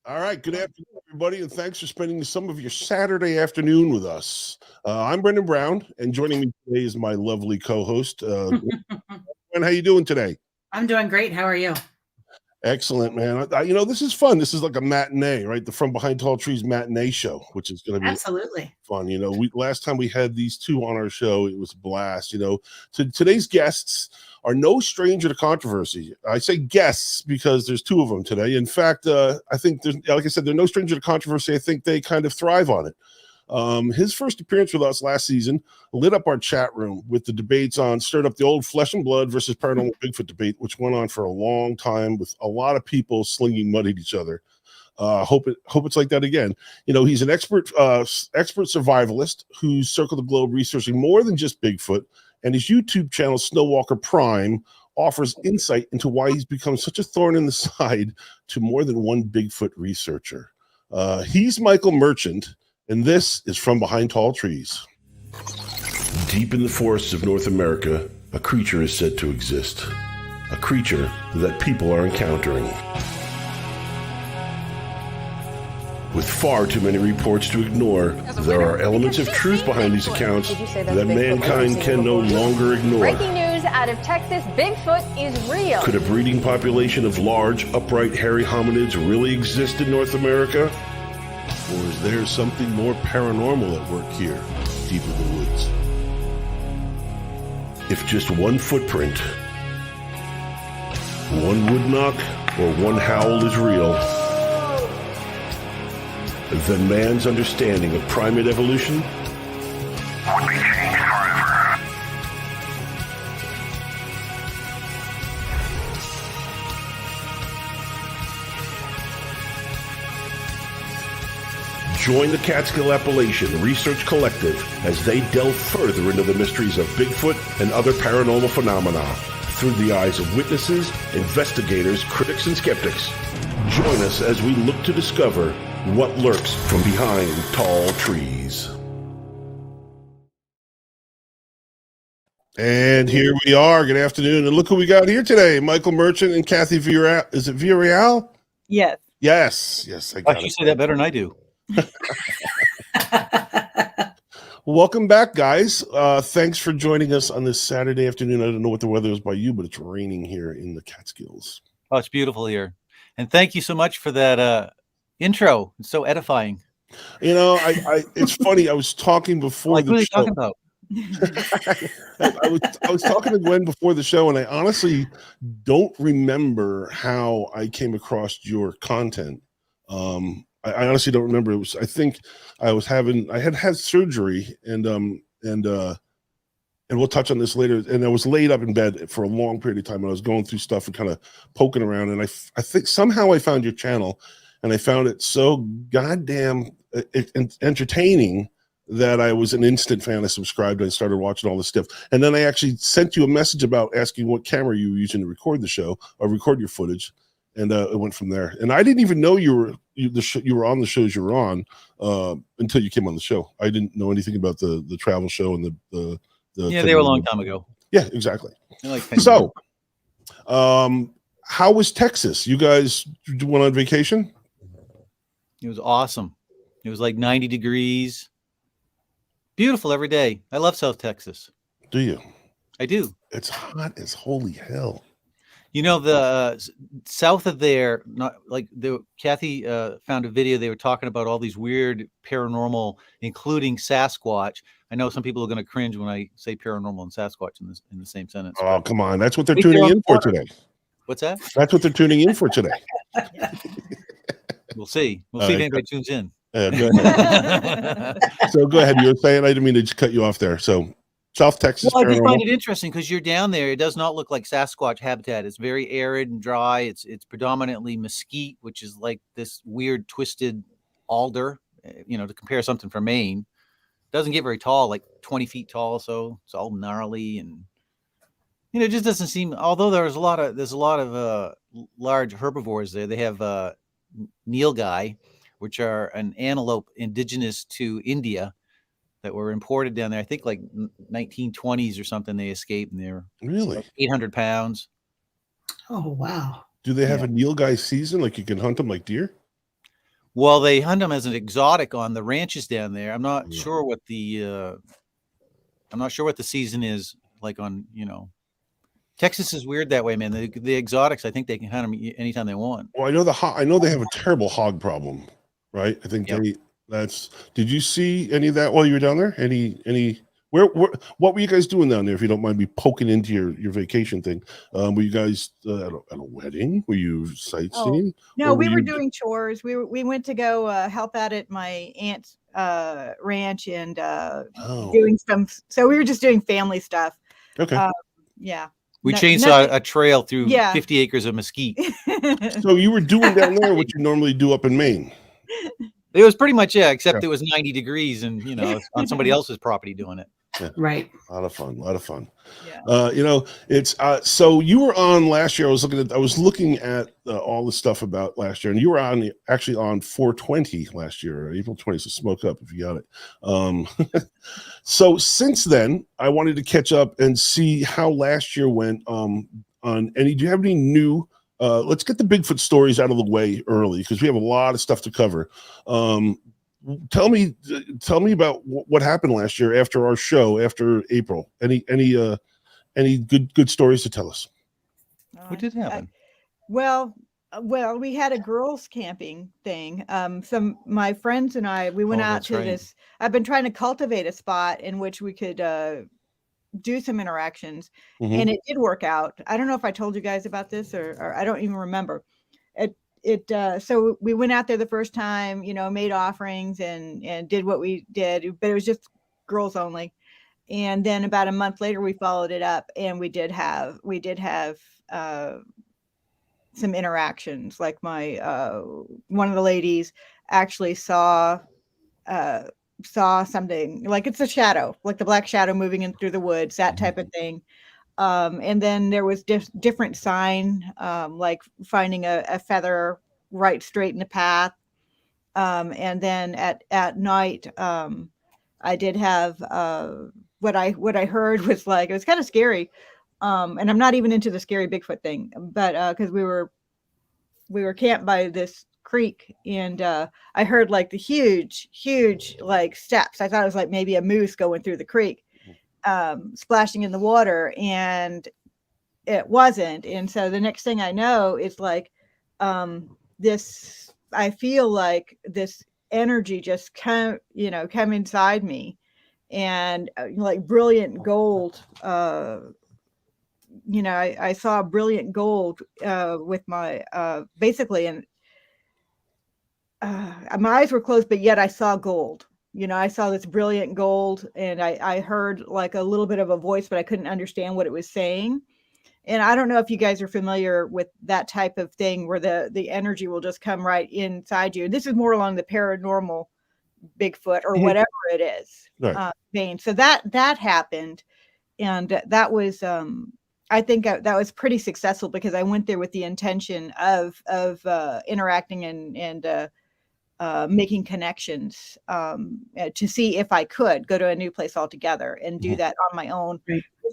All right. Good afternoon, everybody, and thanks for spending some of your Saturday afternoon with us. I'm Brendan Brown, and joining me today is my lovely co-host. Gwen, how you doing today? I'm doing great. How are you? Excellent, man. This is fun. This is like a matinee, right? The From Behind Tall Trees matinee show, which is going to be absolutely fun. Last time we had these two on our show, it was a blast. Today's guests are no stranger to controversy. I say guests because there's two of them today. In fact, I think like I said, they're no stranger to controversy. I think they kind of thrive on it. His first appearance with us last season lit up our chat room with the debates stirred up the old flesh and blood versus paranormal Bigfoot debate, which went on for a long time with a lot of people slinging mud at each other. Hope it's like that again. He's an expert survivalist who's circled the globe researching more than just Bigfoot, and his YouTube channel, Snowwalker Prime, offers insight into why he's become such a thorn in the side to more than one Bigfoot researcher. He's Michael Merchant, and this is From Behind Tall Trees. Deep in the forests of North America, a creature is said to exist. A creature that people are encountering. With far too many reports to ignore, there are elements of truth behind these accounts that mankind can no longer ignore. Breaking news out of Texas, Bigfoot is real. Could a breeding population of large, upright, hairy hominids really exist in North America? Or is there something more paranormal at work here, deep in the woods? If just one footprint, one wood knock, or one howl is real, then man's understanding of primate evolution would be changed forever. Join the Catskill Appalachian Research Collective as they delve further into the mysteries of Bigfoot and other paranormal phenomena through the eyes of witnesses, investigators, critics, and skeptics. Join us as we look to discover what lurks from behind tall trees. And here we are. Good afternoon. And look who we got here today. Michael Merchant and Kathy Villarreal. Is it Villarreal? Yes. Yes. I got you say that better than I do. Welcome back, guys. Thanks for joining us on this Saturday afternoon. I don't know what the weather is by you, but it's raining here in the Catskills. Oh, it's beautiful here. And thank you so much for that intro. It's so edifying. It's funny. I was talking before the show. What are you talking about? I was talking to Gwen before the show, and I honestly don't remember how I came across your content. I honestly don't remember. I think I had surgery, and we'll touch on this later. And I was laid up in bed for a long period of time, and I was going through stuff and kind of poking around. And I think somehow I found your channel, and I found it so goddamn entertaining that I was an instant fan. I subscribed and I started watching all this stuff. And then I actually sent you a message about asking what camera you were using to record the show or record your footage. And it went from there. And I didn't even know you were on the shows you were on until you came on the show. I didn't know anything about the travel show and the they were a long time ago. Yeah, exactly. So, how was Texas? You guys went on vacation? It was awesome. It was like 90 degrees. Beautiful every day. I love South Texas. Do you? I do. It's hot as holy hell. The south of there, Kathy found a video. They were talking about all these weird paranormal, including Sasquatch. I know some people are going to cringe when I say paranormal and Sasquatch in the same sentence. Oh, come on. That's what they're tuning in for today. What's that? That's what they're tuning in for today. We'll see. We'll see if anybody tunes in. Go ahead. So go ahead. You were saying, I didn't mean to just cut you off there. So South Texas. Well, I do find it interesting because you're down there. It does not look like Sasquatch habitat. It's very arid and dry. It's predominantly mesquite, which is like this weird twisted alder. To compare something from Maine, it doesn't get very tall, like 20 feet tall. So it's all gnarly and it just doesn't seem. Although there's a lot of large herbivores there. They have nilgai, which are an antelope indigenous to India that were imported down there. I think like 1920s or something. They escaped, and they're really like 800 pounds. Oh wow! Do they have a nilgai season? Like you can hunt them like deer? Well, they hunt them as an exotic on the ranches down there. I'm not Yeah. sure what the season is like on, Texas is weird that way, man. The exotics, I think they can hunt them anytime they want. Well, I know they have a terrible hog problem, right? I think Yep. did you see any of that while you were down there? Where what were you guys doing down there, if you don't mind me poking into your vacation thing? Were you guys at a wedding? Were you sightseeing? No, Or we were you doing chores. We went to go help out at my aunt's ranch and doing some. So we were just doing family stuff. Okay. Yeah. We No- chainsawed nothing- a trail through Yeah. 50 acres of mesquite. So you were doing down there what you normally do up in Maine. It was pretty much except it was 90 degrees and it's on somebody else's property doing it. Yeah. Right. A lot of fun. Yeah. It's so you were on last year. I was looking at all the stuff about last year, and you were actually on 420 last year, April 20th. So smoke up if you got it. So since then, I wanted to catch up and see how last year went. Do you have any new? Let's get the Bigfoot stories out of the way early because we have a lot of stuff to cover. Tell me about what happened last year after our show, after April. Any good stories to tell us? What did happen? Well, we had a girls camping thing. My friends and I, we went Oh, out that's to right. this. I've been trying to cultivate a spot in which we could do some interactions, Mhm. and it did work out. I don't know if I told you guys about this or I don't even remember. So we went out there the first time, made offerings and did what we did, but it was just girls only. And then about a month later, we followed it up, and we did have some interactions. Like one of the ladies actually saw something, like it's a shadow, like the black shadow moving in through the woods, that type of thing. And then there was different sign, like finding a feather right straight in the path. And then at night, I did have what I heard was like, it was kind of scary. And I'm not even into the scary Bigfoot thing, but because we were camped by this creek, and I heard like the huge like steps. I thought it was like maybe a moose going through the creek, splashing in the water, and it wasn't. And so the next thing I know, it's like this, I feel like this energy just come inside me, and like brilliant gold. I saw brilliant gold with my basically, and my eyes were closed, but yet I saw gold. I saw this brilliant gold, and I heard like a little bit of a voice, but I couldn't understand what it was saying. And I don't know if you guys are familiar with that type of thing where the energy will just come right inside you. This is more along the paranormal Bigfoot or whatever it is vein. So that happened, and that was I think that was pretty successful because I went there with the intention of interacting and making connections to see if I could go to a new place altogether and do that on my own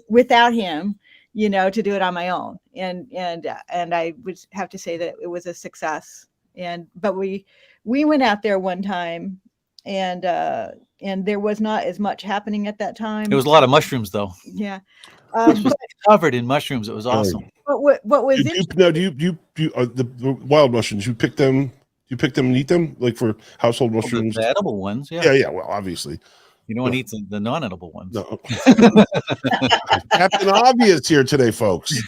without him, to do it on my own. And I would have to say that it was a success. But we went out there one time, and there was not as much happening at that time. It was a lot of mushrooms though. Yeah. It was covered in mushrooms. It was awesome. But what was Do you the wild mushrooms? You pick them? You pick them and eat them, like for household mushrooms? The edible ones, yeah. Yeah. Well, obviously. You don't want to eat the non-edible ones. No. Captain Obvious here today, folks.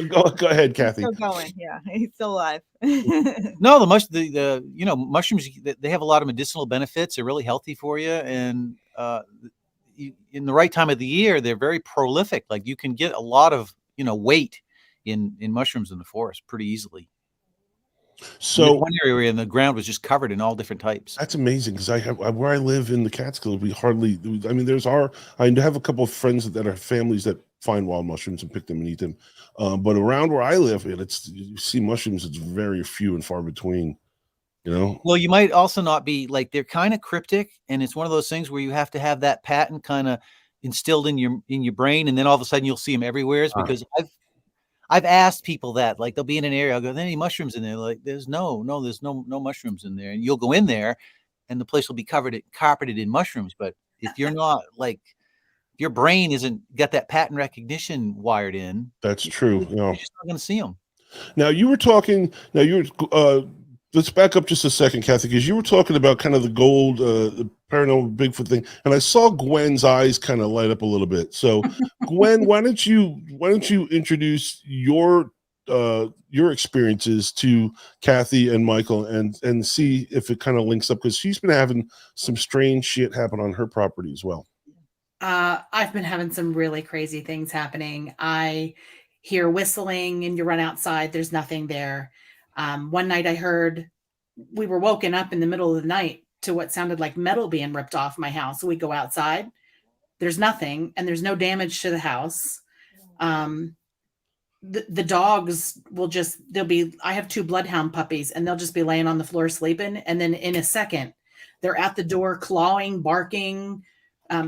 Go ahead, Kathy. Still going, yeah. He's still alive. No, the mushrooms, they have a lot of medicinal benefits. They're really healthy for you, and in the right time of the year, they're very prolific. Like you can get a lot of weight in mushrooms in the forest pretty easily. So one area in the ground was just covered in all different types. That's amazing because where I live in the Catskills, we hardly. I mean, I have a couple of friends that are families that find wild mushrooms and pick them and eat them, but around where I live, you see mushrooms. It's very few and far between. Well, you might also not be like, they're kind of cryptic, and it's one of those things where you have to have that pattern kind of instilled in your brain, and then all of a sudden you'll see them everywhere. Because I've asked people that, like, they'll be in an area, I'll go, "Are there any mushrooms in there?" Like, there's no mushrooms in there. And you'll go in there and the place will be carpeted in mushrooms. But if you're not like, your brain isn't got that pattern recognition wired in, That's true. you're just not going to see them. Now you were talking. Now you were. Let's back up just a second, Kathy, because you were talking about kind of the gold, the paranormal Bigfoot thing, and I saw Gwen's eyes kind of light up a little bit. So, Gwen, why don't you introduce your experiences to Kathy and Michael, and see if it kind of links up, because she's been having some strange shit happen on her property as well. I've been having some really crazy things happening. I hear whistling and you run outside, there's nothing there. One night we were woken up in the middle of the night to what sounded like metal being ripped off my house. So we go outside, there's nothing, and there's no damage to the house. The dogs will I have 2 bloodhound puppies, and they'll just be laying on the floor sleeping. And then in a second, they're at the door, clawing, barking,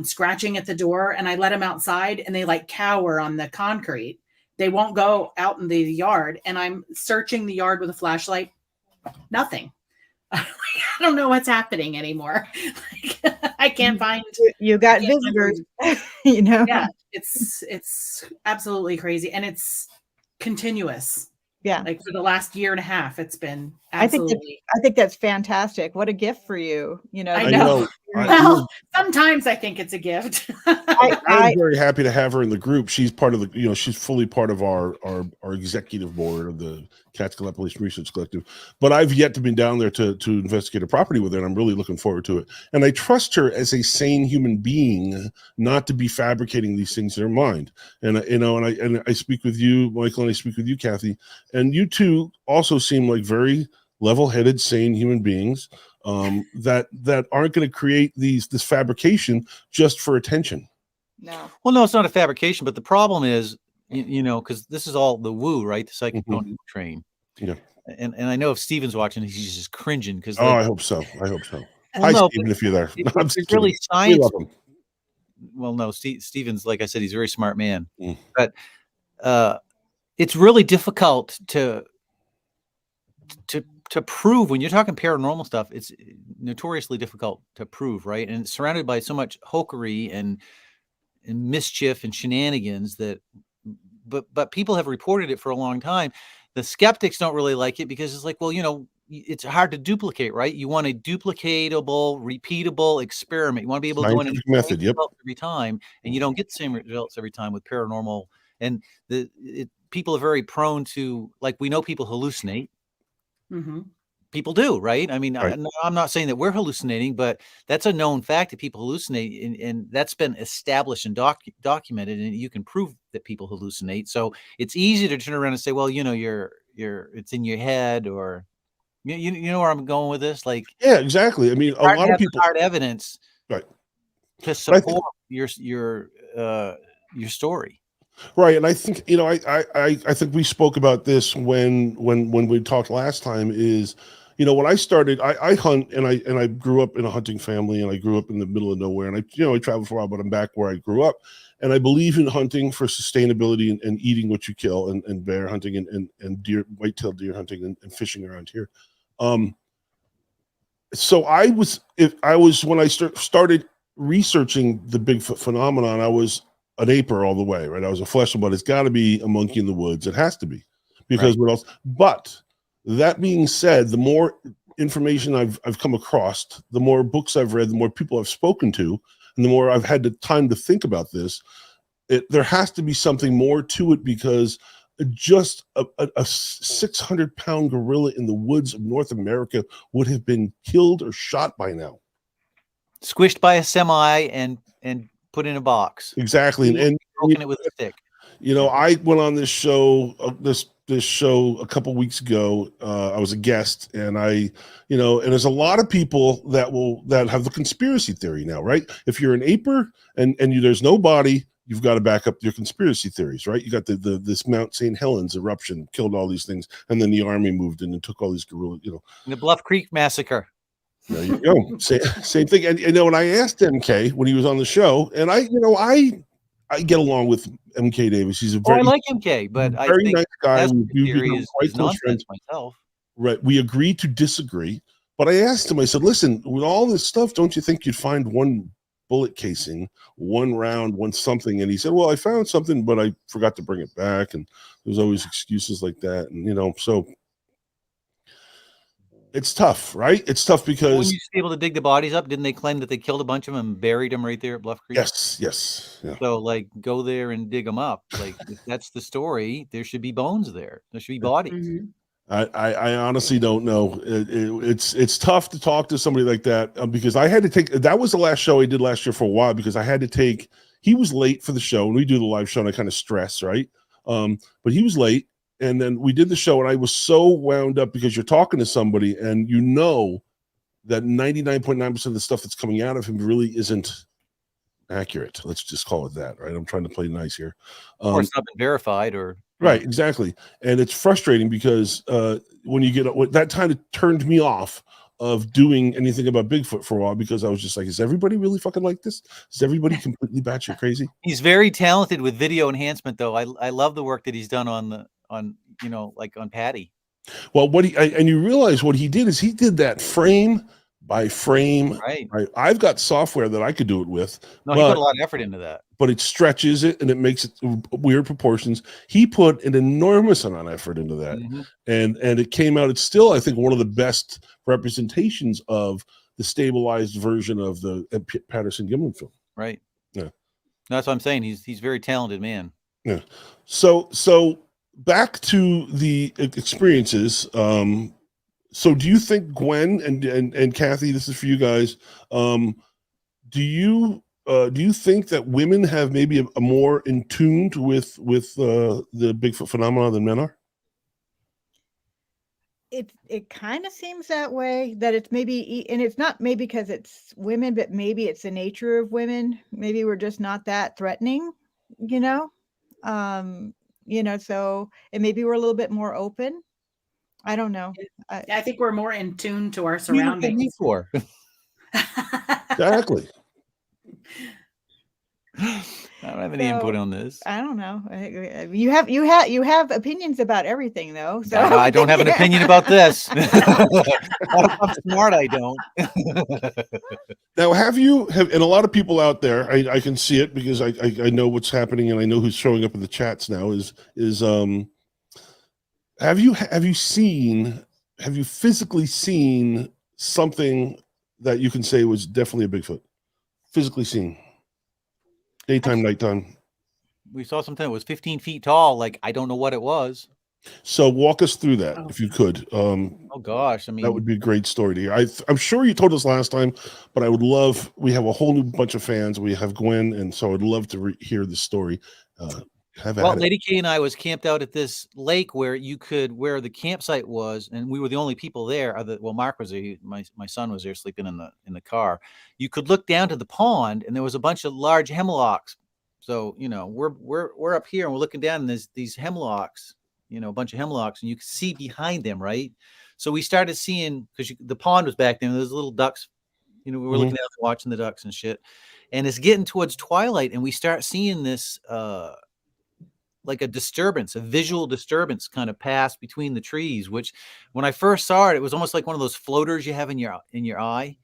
scratching at the door. And I let them outside, and they like cower on the concrete. They won't go out in the yard, and I'm searching the yard with a flashlight. Nothing. I don't know what's happening anymore. I can't find. You got visitors, you know. Yeah, it's absolutely crazy, and it's continuous. Yeah, like for the last year and a half, it's been absolutely. I think that's fantastic. What a gift for you. You know. I know. Well, sometimes I think it's a gift. I'm very happy to have her in the group. She's part of the, she's fully part of our executive board of the Catskill Appalachian Research Collective. But I've yet to be down there to investigate a property with her, and I'm really looking forward to it. And I trust her as a sane human being, not to be fabricating these things in her mind. And I speak with you, Michael, and I speak with you, Kathy, and you two also seem like very level-headed, sane human beings. That aren't going to create this fabrication just for attention. No. Well, no, it's not a fabrication, but the problem is, because this is all the woo, right? The psychic train. Yeah. And I know if Steven's watching, he's just cringing because. I hope so. Well, hi, no, Steven, if you're there. It's really science. Well, no, Steven's, like I said, he's a very smart man, but it's really difficult to prove. When you're talking paranormal stuff, it's notoriously difficult to prove, right? And it's surrounded by so much hokery and mischief and shenanigans but people have reported it for a long time. The skeptics don't really like it because it's like, well, it's hard to duplicate, right? You want a duplicatable, repeatable experiment. You want to be able to go in and method, yep, every time, and you don't get the same results every time with paranormal. And people are very prone to, like, we know people hallucinate. Mm-hmm. People do, right? I mean, right. I'm not saying that we're hallucinating, but that's a known fact that people hallucinate, and that's been established and documented, and you can prove that people hallucinate. So it's easy to turn around and say, well, it's in your head, or you know where I'm going with this? Like, yeah, exactly. I mean, a lot of people hard evidence, right, to support your story. Right, and I think I think we spoke about this when we talked last time. Is when I started, I hunt, and I grew up in a hunting family, and I grew up in the middle of nowhere, and I traveled for a while, but I'm back where I grew up, and I believe in hunting for sustainability and eating what you kill, and bear hunting and deer, white-tailed deer hunting and fishing around here. So when I started researching the Bigfoot phenomenon, I was an aper all the way, right? I was a fleshman, but it's got to be a monkey in the woods. It has to be, because what else? But that being said, the more information I've come across, the more books I've read, the more people I've spoken to, and the more I've had the time to think about this, there has to be something more to it, because just a 600-pound gorilla in the woods of North America would have been killed or shot by now. Squished by a semi and put in a box. Exactly. And broken it with a stick. I went on this show, this show a couple weeks ago. I was a guest, and and there's a lot of people that have the conspiracy theory now, right? If you're an aper and there's no body, you've got to back up your conspiracy theories, right? You got this Mount St. Helens eruption killed all these things, and then the army moved in and took all these gorillas, The Bluff Creek massacre. There you go. Same thing. And I asked MK when he was on the show, and I I get along with MK Davis. He's a Oh, I very, like MK, but I very think nice guy. that's We do theory become quite is close friends. nonsense myself. Right. We agreed to disagree. But I asked him, I said, listen, with all this stuff, don't you think you'd find one bullet casing, one round, one something? And he said, well, I found something, but I forgot to bring it back. And there's always excuses like that. And, you know, so it's tough, right? It's tough When because, you able to dig the bodies up, didn't they claim that they killed a bunch of them and buried them right there at Bluff Creek? yes. Yeah. So, like, go there and dig them up. Like, if that's the story, there should be bones there. There should be bodies. Mhm. I honestly don't know. It's tough to talk to somebody like that because I had to take, that was the last show I did last year for a while because I had to take, he was late for the show and we do the live show and I kind of stress, right? But he was late and then we did the show and I was so wound up because you're talking to somebody and you know that 99.9% of the stuff that's coming out of him really isn't accurate. Let's just call it that, right? I'm trying to play nice here. Or it's not been verified or. Right, exactly. And it's frustrating because when you get that kind of turned me off of doing anything about Bigfoot for a while because I was just like, is everybody really fucking like this? Is everybody completely batshit crazy? He's very talented with video enhancement, though. I love the work that he's done on you know, like on Patty. Well, and you realize what he did is he did that frame by frame. Right. I've got software that I could do it with. No, he put a lot of effort into that. But it stretches it and it makes it weird proportions. He put an enormous amount of effort into that. Mm-hmm. And it came out, it's still, I think, one of the best representations of the stabilized version of the Patterson Gimlin film. Right. Yeah. That's what I'm saying. He's very talented man. Yeah. So back to the experiences. So do you think Gwen and Kathy, this is for you guys, do you think that women have maybe a more in tune with the Bigfoot phenomenon than men are? It kind of seems that way, that it's maybe, and it's not maybe because it's women, but maybe it's the nature of women. Maybe we're just not that threatening, you know? So, and maybe we're a little bit more open. I don't know. I think we're more in tune to our What are you looking at me surroundings. for? Exactly. I don't have any input on this. I don't know. You have opinions about everything, though. So I don't have an opinion about this. I'm smart. I don't. Now, and a lot of people out there, I can see it because I know what's happening and I know who's showing up in the chats now. Have you physically seen something that you can say was definitely a Bigfoot? Physically seen, daytime, nighttime. We saw something that was 15 feet tall. Like, I don't know what it was. So walk us through that if you could. Oh gosh, I mean, that would be a great story to hear. I'm sure you told us last time, but I would love. We have a whole new bunch of fans. We have Gwen, and so I'd love to hear the story. Well, Lady K and I was camped out at this lake where the campsite was, and we were the only people there. Mark was there. My son was there sleeping in the car. You could look down to the pond, and there was a bunch of large hemlocks. So we're up here, and we're looking down, and there's these hemlocks, a bunch of hemlocks, and you can see behind them, right? So we started seeing, because the pond was back there, and there's little ducks. We were looking out, watching the ducks and shit. And it's getting towards twilight, and we start seeing this. Like a visual disturbance kind of pass between the trees, which when I first saw it, it was almost like one of those floaters you have in your eye,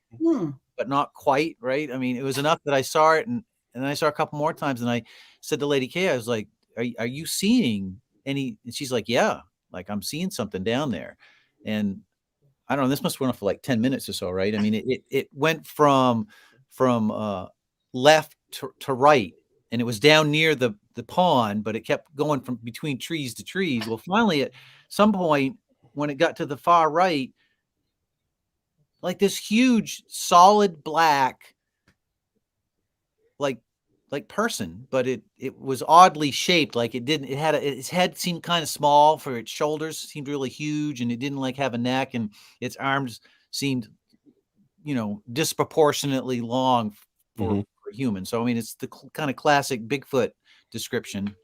but not quite, right? I mean, it was enough that I saw it and I saw a couple more times and I said to Lady K, I was like, are you seeing any? And she's like, yeah, like I'm seeing something down there. And I don't know, this must have went on for like 10 minutes or so, right? I mean, it went from left to right, and it was down near the pond, but it kept going from between trees to trees. Well, finally, at some point, when it got to the far right, like this huge, solid black, like person, but it was oddly shaped. Like its head seemed kind of small for its shoulders, seemed really huge, and it didn't like have a neck, and its arms seemed, disproportionately long for human. So I mean, it's the kind of classic Bigfoot description.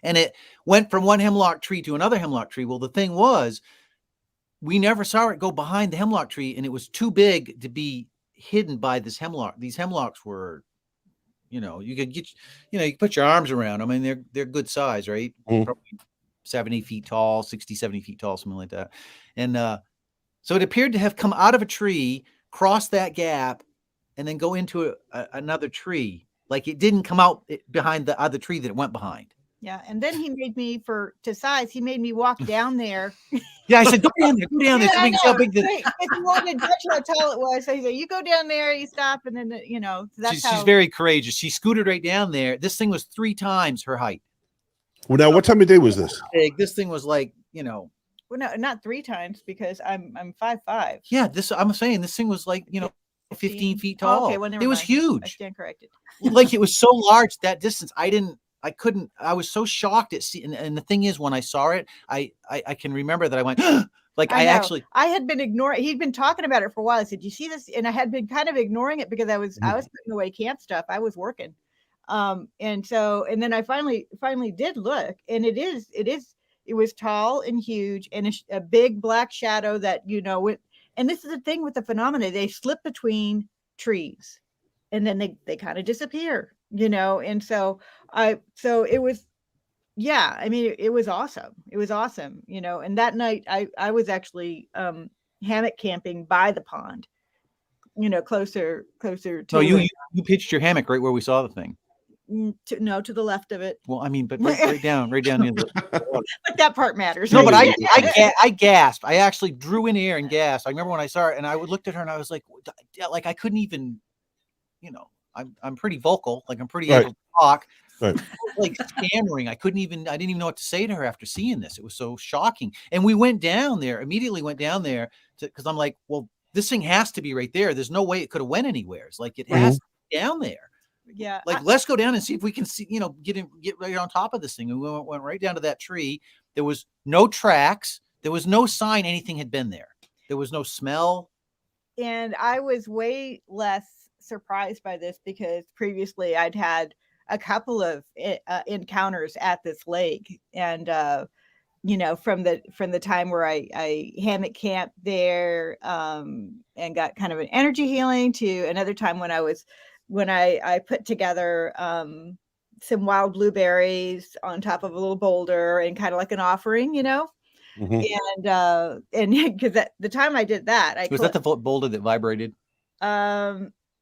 And it went from one hemlock tree to another hemlock tree. Well, the thing was, we never saw it go behind the hemlock tree, and it was too big to be hidden by this hemlock. These hemlocks were, you could get, you can put your arms around them. I mean, they're good size, right? Mhm. Probably 70 feet tall, 60, 70 feet tall, something like that. And so it appeared to have come out of a tree, cross that gap, and then go into another tree. Like it didn't come out behind the other tree that it went behind. Yeah, and then he made me he made me walk down there. Yeah, I said, go down there, Yeah, so we can see how big the. If you wanted to judge how tall it was, so he said, you go down there, you stop, and then so that's She's very courageous. She scooted right down there. This thing was 3 times her height. Well, now what time of day was this? Big. This thing was like, Well, no, not 3 times because I'm 5'5". Yeah, I'm saying this thing was like 15 feet tall. Oh, okay, well, never it was mind. I huge. stand corrected. Like it was so large that distance. I was so shocked at seeing. And the thing is, when I saw it, I can remember that I went like I had been ignoring. He'd been talking about it for a while. I said, "You see this?" And I had been kind of ignoring it because I was putting away camp stuff. I was working, and then I finally did look, and it was tall and huge and a big black shadow that and this is the thing with the phenomena, they slip between trees and then they kind of disappear, and so it was, I mean, it was awesome. It was awesome, and that night I was actually hammock camping by the pond, closer to. No, you pitched your hammock right where we saw the thing. To the left of it. Well, I mean, but right down near the water. But that part matters. No, but I gasped. I actually drew in air and gasped. I remember when I saw it, and I looked at her, and I was like I couldn't even, I'm pretty vocal, like I'm pretty able to talk. Right. Like stammering. I didn't even know what to say to her after seeing this. It was so shocking. And we immediately went down there because I'm like, well, this thing has to be right there. There's no way it could have went anywhere. It's like it has to be down there. Yeah. Like, let's go down and see if we can see, get right on top of this thing. And we went right down to that tree. There was no tracks. There was no sign anything had been there. There was no smell. And I was way less surprised by this because previously I'd had a couple of encounters at this lake. And, from the time where I hammock camped there and got kind of an energy healing to another time when I put together some wild blueberries on top of a little boulder and kind of like an offering, Mm-hmm. and because at the time I did that, was that the boulder that vibrated?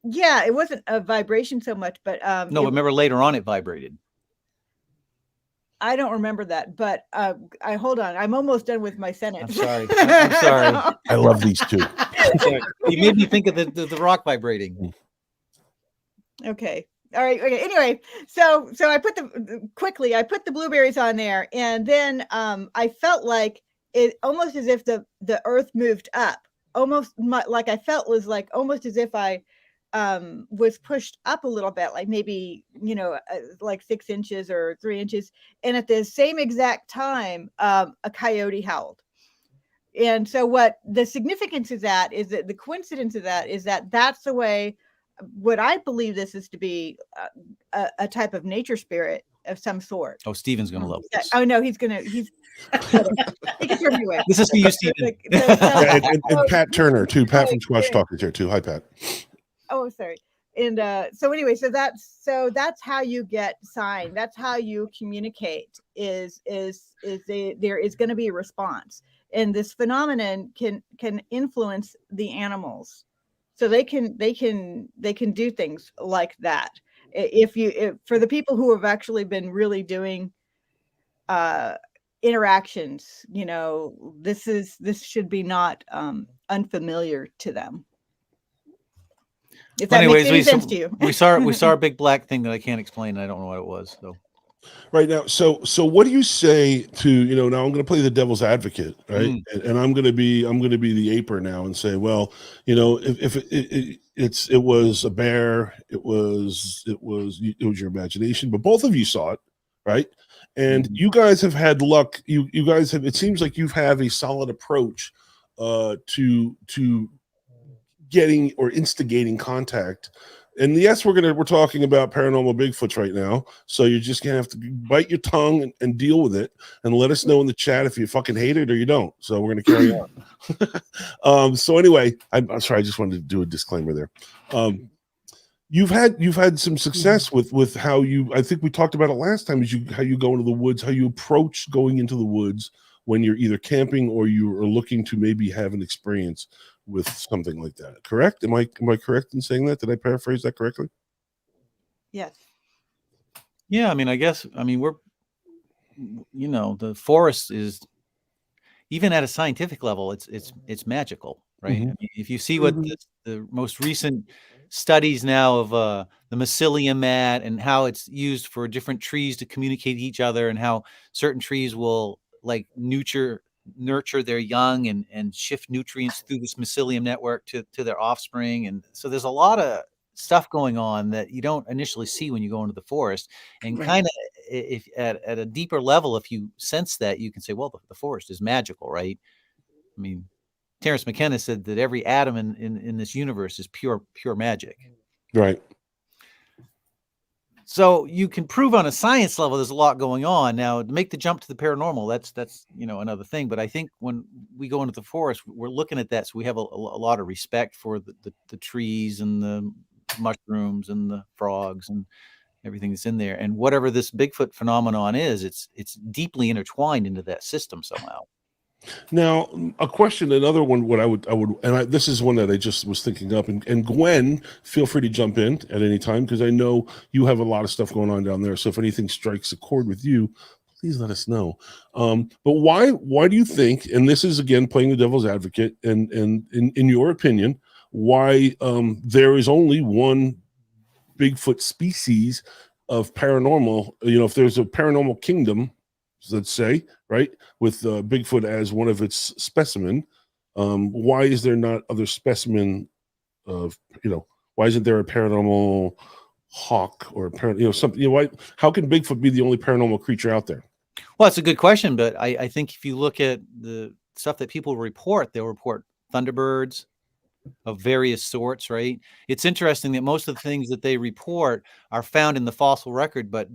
Yeah, it wasn't a vibration so much, but no, remember later on it vibrated. I don't remember that, but I hold on. I'm almost done with my sentence. I'm sorry. I'm sorry. I love these two. You made me think of the rock vibrating. Okay. All right. Okay. Anyway, so I put the blueberries on there, and then I felt like it almost as if the earth moved up, almost like I felt was like almost as if I was pushed up a little bit, like maybe like 6 inches or 3 inches, and at the same exact time a coyote howled. And so what the significance is that is that the coincidence of that is that that's the way. What I believe this is to be a type of nature spirit of some sort. Oh, Steven's going to love this. Oh no, he can turn me away. This is for you, Steven. And Pat Turner too. Pat from Squatch Talk is here too. Hi, Pat. Oh, sorry. And so anyway, so that's how you get sign. That's how you communicate. Is there is going to be a response, and this phenomenon can influence the animals. So they can do things like that. If for the people who have actually been really doing interactions, this should be not unfamiliar to them. If that makes any sense to you. we saw a big black thing that I can't explain. I don't know what it was. So. Right now, so what do you say to now I'm going to play the devil's advocate, right? And I'm going to be the aper now and say, well, if it was a bear, it was your imagination, but both of you saw it, right? And you guys have had luck. You guys have. It seems like you have a solid approach to getting or instigating contact. And yes, we're talking about paranormal Bigfoots right now. So you're just gonna have to bite your tongue and deal with it, and let us know in the chat if you fucking hate it or you don't. So we're gonna carry on. So anyway, I'm sorry, I just wanted to do a disclaimer there. you've had some success with how you, I think we talked about it last time, is how you go into the woods, how you approach going into the woods when you're either camping or you are looking to maybe have an experience with something like that. Correct? Am I correct in saying that? Did I paraphrase that correctly? Yes. Yeah, I mean, I guess, I mean, we're, you know, the forest is, even at a scientific level, it's magical, right? Mhm. I mean, if you see what the most recent studies now of the mycelium mat and how it's used for different trees to communicate each other, and how certain trees will like nurture their young and shift nutrients through this mycelium network to their offspring. And so there's a lot of stuff going on that you don't initially see when you go into the forest. And Right. kind of, if at a deeper level, if you sense that, you can say, well, the forest is magical, right? I mean, Terence McKenna said that every atom in this universe is pure magic. Right. So you can prove on a science level there's a lot going on. Now, to make the jump to the paranormal, that's you know, another thing. But I think when we go into the forest, we're looking at that, so we have a lot of respect for the trees and the mushrooms and the frogs and everything that's in there. And whatever this Bigfoot phenomenon is, it's deeply intertwined into that system somehow. Now, a question, another one, this is one that I just was thinking up, and Gwen, feel free to jump in at any time, because I know you have a lot of stuff going on down there. So if anything strikes a chord with you, please let us know. But why do you think, and this is again playing the devil's advocate, and in your opinion, why there is only one Bigfoot species of paranormal? You know, if there's a paranormal kingdom, let's say, right, with Bigfoot as one of its specimen, why is there not other specimen of, you know, why isn't there a paranormal hawk or a something, you know, why, how can Bigfoot be the only paranormal creature out there? Well, it's a good question, but I think if you look at the stuff that people report, they'll report thunderbirds of various sorts, right? It's interesting that most of the things that they report are found in the fossil record, but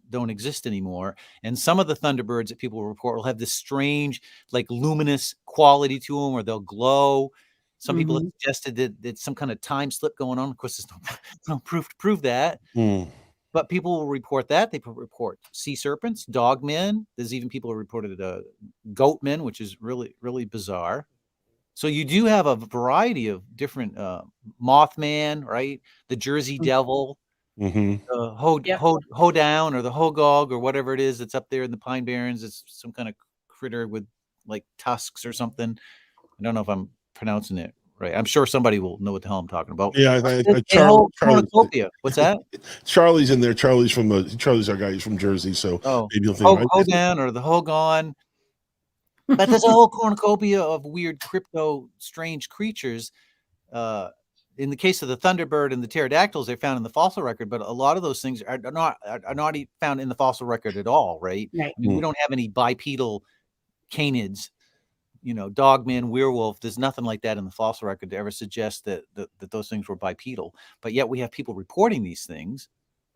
don't exist anymore. And some of the thunderbirds that people report will have this strange, like luminous quality to them, or they'll glow. Some people have suggested that it's some kind of time slip going on. Of course, there's no proof to prove that. But people will report that. They report sea serpents, dogmen. There's even people who reported goatmen, which is really, really bizarre. So you do have a variety of different Mothman, right? The Jersey Devil, Mm-hmm. Hoedown or the Hogog or whatever it is that's up there in the Pine Barrens. It's some kind of critter with like tusks or something. I don't know if I'm pronouncing it right. I'm sure somebody will know what the hell I'm talking about. Yeah, Charlie's cornucopia. What's that? Charlie's in there. Charlie's our guy. He's from Jersey, so maybe he'll think, right? Hoedown or the Hogon. But there's a whole cornucopia of weird crypto strange creatures. In the case of the thunderbird and the pterodactyls, they're found in the fossil record, but a lot of those things are not found in the fossil record at all, right? Right. I mean, we don't have any bipedal canids, you know, dogman, werewolf. There's nothing like that in the fossil record to ever suggest that those things were bipedal. But yet we have people reporting these things.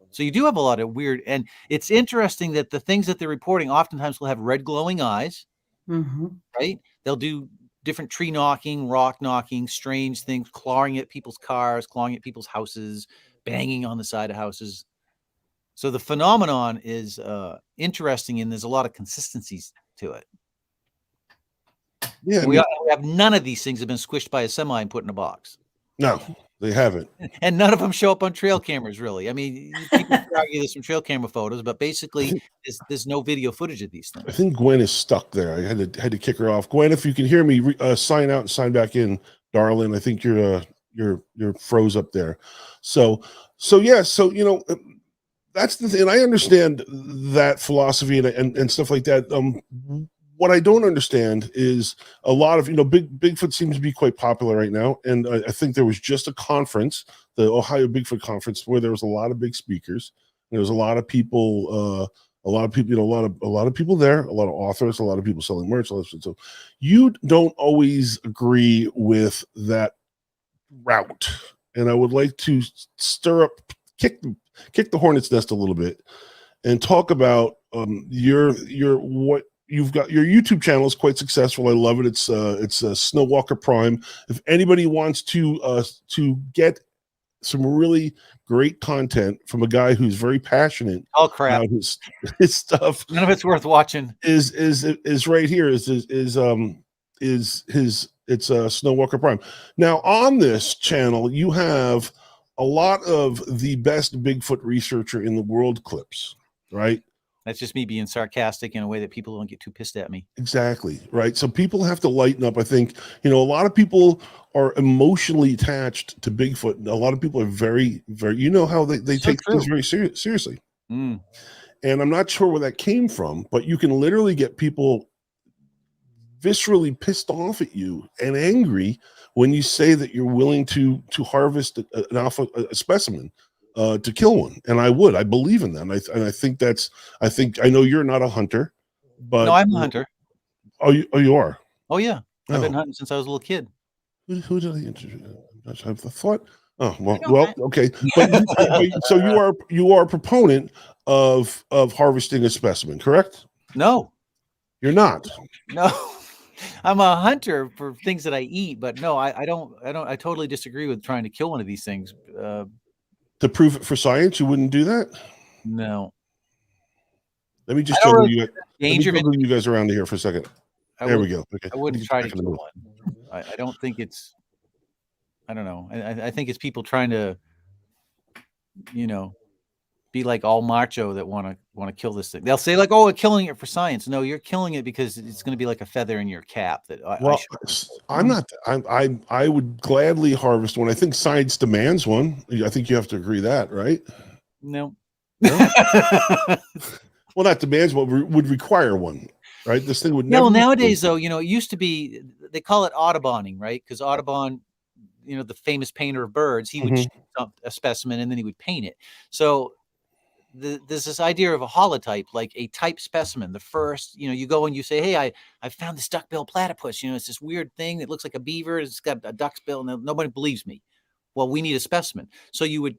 So you do have a lot of weird, and it's interesting that the things that they're reporting oftentimes will have red glowing eyes. Right? They'll do different tree knocking, rock knocking, strange things, clawing at people's cars, clawing at people's houses, banging on the side of houses. So the phenomenon is interesting, and there's a lot of consistencies to it. Yeah, we have none of these things have been squished by a semi and put in a box. No, they haven't. And none of them show up on trail cameras, really. I mean, people argue there's some trail camera photos, but basically there's no video footage of these things. I think Gwen is stuck there. I had to kick her off. Gwen, if you can hear me, sign out and sign back in, darling. I think you're froze up there. So yeah. So, you know, that's the thing. And I understand that philosophy and stuff like that. What I don't understand is a lot of, you know, Bigfoot seems to be quite popular right now. And I think there was just a conference, the Ohio Bigfoot conference, where there was a lot of big speakers. There was a lot of people, you know, a lot of people there, a lot of authors, a lot of people selling merch. So you don't always agree with that route. And I would like to kick the hornet's nest a little bit and talk about what you've got. Your YouTube channel is quite successful. I love it. It's Snowwalker Prime. If anybody wants to get some really great content from a guy who's very passionate Oh crap! about his stuff. None of it's worth watching. Is right here is his it's Snow Walker Prime. Now on this channel you have a lot of the best Bigfoot researcher in the world clips, right? That's just me being sarcastic in a way that people don't get too pissed at me. Exactly, right? So people have to lighten up. I think, a lot of people are emotionally attached to Bigfoot. A lot of people are very, very, how they So take true. things very seriously. Mm. And I'm not sure where that came from, but you can literally get people viscerally pissed off at you and angry when you say that you're willing to harvest a specimen to kill one. And I believe in that. And I think I know you're not a hunter, but No, I'm a hunter. Oh, you are. Oh yeah, I've been Oh. hunting since I was a little kid. Who did I interview? I thought. Oh don't well, hunt. okay. But so you are a proponent of harvesting a specimen, correct? No, You're not. no. I'm a hunter for things that I eat, but no, I don't. I totally disagree with trying to kill one of these things. To prove it for science, you wouldn't do that? No. Let me just I don't juggle really you. Let me danger. juggle you guys around here for a second. There we go. Okay. I wouldn't try to Back in the kill booth. one. I don't think it's. I don't know. I think it's people trying to, be like all macho that want to kill this thing. They'll say like, "Oh, we're killing it for science." No, you're killing it because it's going to be like a feather in your cap. That Well, I'm not. I would gladly harvest one. I think science demands one. I think you have to agree that, right? No. No? Well, not demands, but would require one, right? This thing would never. No, nowadays though, it used to be they call it Audubonning, right? Because Audubon, the famous painter of birds, he would shoot a specimen and then he would paint it. So there's this idea of a holotype, like a type specimen. The first, you go and you say, "Hey, I found this duckbill platypus. It's this weird thing that looks like a beaver. It's got a duck's bill, and nobody believes me." Well, we need a specimen. So you would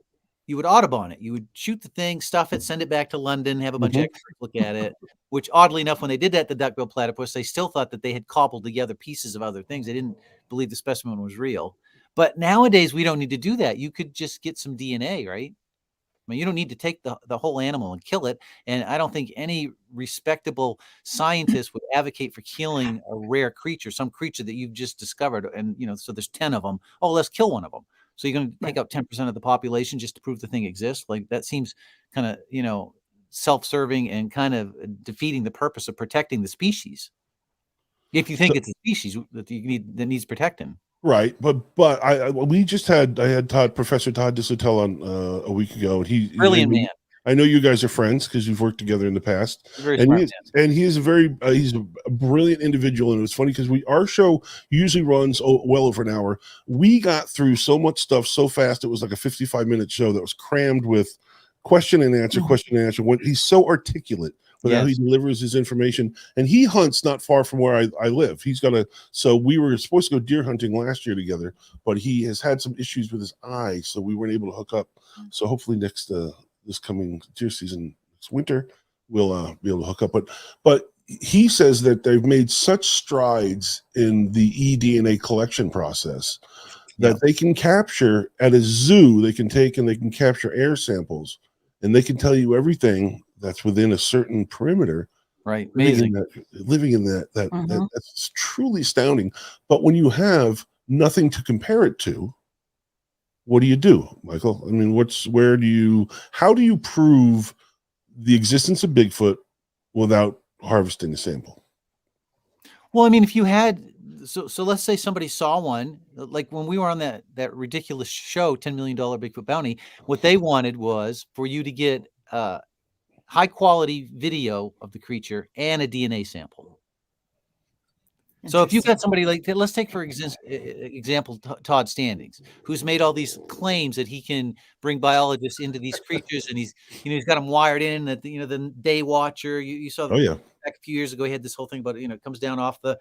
Audubon it. You would shoot the thing, stuff it, send it back to London, have a bunch of experts look at it. Which, oddly enough, when they did that, the duckbill platypus, they still thought that they had cobbled together pieces of other things. They didn't believe the specimen was real. But nowadays, we don't need to do that. You could just get some DNA, right? I mean, you don't need to take the whole animal and kill it. And I don't think any respectable scientist would advocate for killing a rare creature, some creature that you've just discovered. And, so there's 10 of them. Oh, let's kill one of them. So you're going to take out 10% of the population just to prove the thing exists. Like that seems kind of, self-serving and kind of defeating the purpose of protecting the species. If you think it's a species that that needs protecting. Right, but I had Professor Todd Disotell on a week ago, and Brilliant man. I know you guys are friends because you've worked together in the past, Very and smart man. he is he's a brilliant individual, and it was funny because our show usually runs well over an hour. We got through so much stuff so fast; it was like a 55-minute show that was crammed with question and answer. When he's so articulate with how he delivers his information, and he hunts not far from where I live. So we were supposed to go deer hunting last year together, but he has had some issues with his eye, so we weren't able to hook up. So hopefully this coming deer season, this winter, we'll be able to hook up. But he says that they've made such strides in the eDNA collection process that they can capture at a zoo. They can capture air samples, and they can tell you everything that's within a certain perimeter. Right. Amazing. Living in that that's truly astounding. But when you have nothing to compare it to, what do you do, Michael? I mean, how do you prove the existence of Bigfoot without harvesting a sample? Well, I mean, if you had, so let's say somebody saw one, like when we were on that ridiculous show, $10 million Bigfoot Bounty, what they wanted was for you to get high quality video of the creature and a DNA sample. So if you've got somebody like, let's take for example, Todd Standings, who's made all these claims that he can bring biologists into these creatures, and he's got them wired in that, the day watcher. You saw back a few years ago, he had this whole thing about, it comes down off the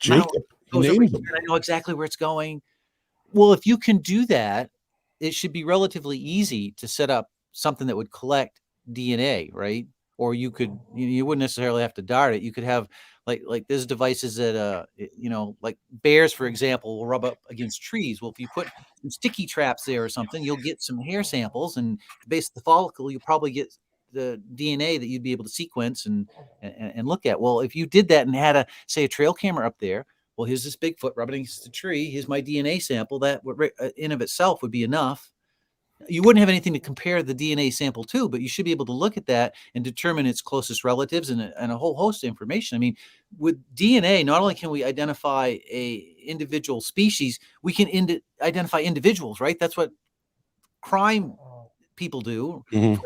Jacob, goes over here, I know exactly where it's going. Well, if you can do that, it should be relatively easy to set up something that would collect DNA, right? or you wouldn't necessarily have to dart it. You could have like there's devices that like bears, for example, will rub up against trees. Well, if you put some sticky traps there or something, you'll get some hair samples, and the base of the follicle, you'll probably get the DNA that you'd be able to sequence and look at. Well, if you did that and had a trail camera up there, well, here's this Bigfoot rubbing against the tree. Here's my DNA sample. That would, in of itself, would be enough. You wouldn't have anything to compare the DNA sample to, but you should be able to look at that and determine its closest relatives and a whole host of information. I mean, with DNA, not only can we identify a individual species, we can identify individuals, right? That's what crime people do. Mhm.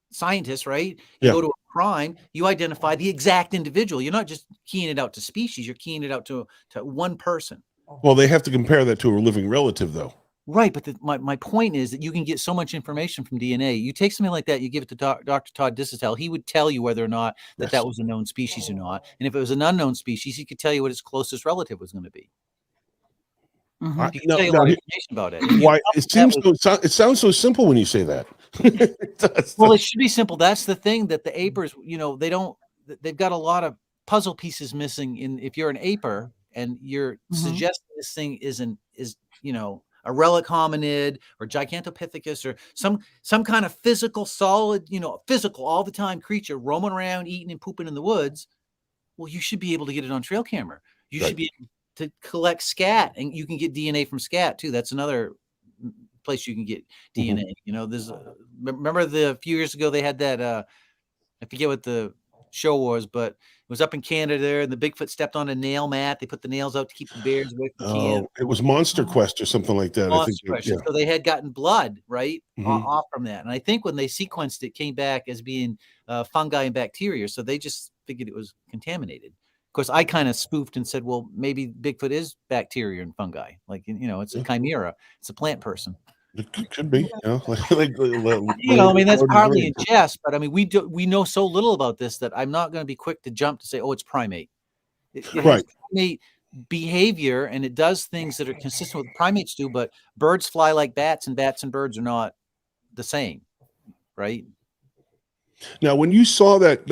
Scientists, right? You Yeah. go to a crime, you identify the exact individual. You're not just keying it out to species, you're keying it out to one person. Well, they have to compare that to a living relative, though. Right, but my point is that you can get so much information from DNA. You take something like that, you give it to Dr. Todd Disotell, he would tell you whether or not that was a known species or not. And if it was an unknown species, he could tell you what its closest relative was going to be. He can tell you a lot of information about it. Why it sounds so simple when you say that. It does. Well, it should be simple. That's the thing that the apers, they've got a lot of puzzle pieces missing. If you're an aper and you're suggesting this thing is a relic hominid or Gigantopithecus or some kind of physical, solid, physical all the time creature roaming around, eating and pooping in the woods, well, you should be able to get it on trail camera. You should be able to collect scat, and you can get DNA from scat too. That's another place you can get DNA. There's remember a few years ago they had that I forget what the show was, but it was up in Canada there, and the Bigfoot stepped on a nail mat. They put the nails out to keep the bears away from camp. It was Monster Quest or something like that. Monster Quest. So they had gotten blood off from that, and I think when they sequenced it, came back as being fungi and bacteria. So they just figured it was contaminated. Of course, I kind of spoofed and said, well, maybe Bigfoot is bacteria and fungi. Like, it's a chimera. It's a plant person. It could be. I mean, that's partly in jest, but I mean, we know so little about this that I'm not going to be quick to jump to say, oh, it's primate. It has primate behavior, and it does things that are consistent with what primates do, but birds fly like bats, and bats and birds are not the same, right? Now, when you saw that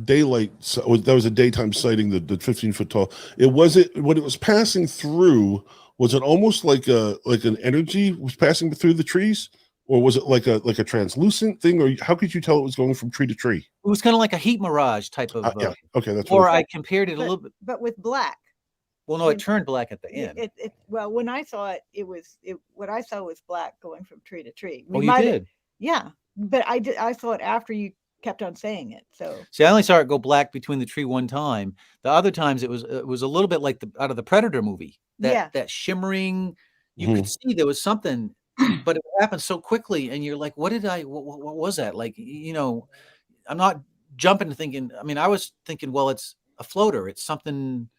daylight, that was a daytime sighting, the 15-foot tall. When it was passing through, was it almost like an energy was passing through the trees, or was it like a translucent thing, or how could you tell it was going from tree to tree? It was kind of like a heat mirage type of. Yeah. Okay, that's. Or I compared it a little bit, but with black. Well, no, it turned black at the end. Well, when I saw it, what I saw was black going from tree to tree. You did? Yeah, but I saw it after you kept on saying it. So see, I only saw it go black between the tree one time. The other times it was a little bit like out of the Predator movie. That shimmering, you could see there was something, but it happened so quickly, and you're like, what was that? Like, I'm not jumping to thinking. I mean, I was thinking, well, it's a floater. It's something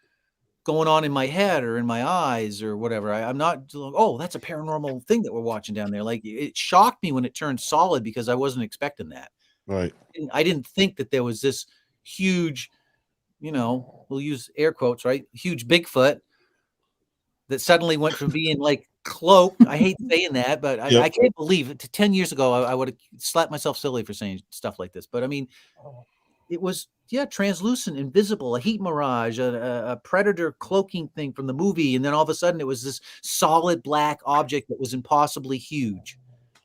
going on in my head or in my eyes or whatever. I'm not, oh, that's a paranormal thing that we're watching down there. Like, it shocked me when it turned solid because I wasn't expecting that. Right. And I didn't think that there was this huge, we'll use air quotes, right? Huge Bigfoot that suddenly went from being like cloaked. I hate saying that, but I can't believe it. 10 years ago, I would have slapped myself silly for saying stuff like this. But I mean, it was, translucent, invisible, a heat mirage, a predator cloaking thing from the movie. And then all of a sudden it was this solid black object that was impossibly huge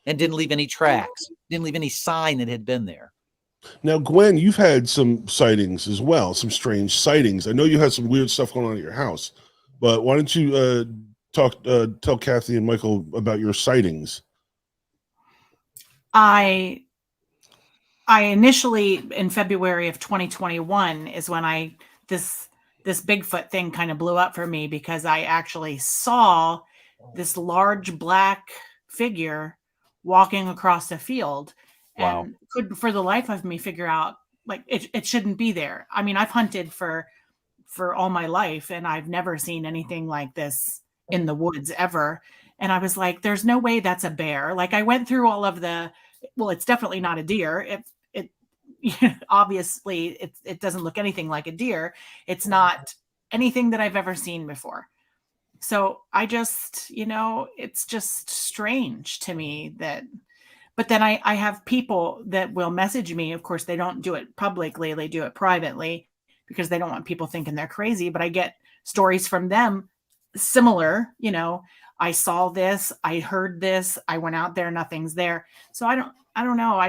and didn't leave any tracks, didn't leave any sign that had been there. Now, Gwen, you've had some sightings as well, some strange sightings. I know you had some weird stuff going on at your house, but why don't you tell Kathy and Michael about your sightings? I initially, in February of 2021, is when this Bigfoot thing kind of blew up for me, because I actually saw this large black figure walking across the field. Wow. And could, for the life of me, figure out, like, it shouldn't be there. I mean, I've hunted for all my life, and I've never seen anything like this in the woods ever. And I was like, there's no way that's a bear. Like, I went through all of it's definitely not a deer. It obviously it doesn't look anything like a deer. It's not anything that I've ever seen before. So I just, it's just strange to me but But then I have people that will message me. Of course, they don't do it publicly. They do it privately because they don't want people thinking they're crazy. But I get stories from them similar, I saw this, I heard this, I went out there, nothing's there. So I don't know.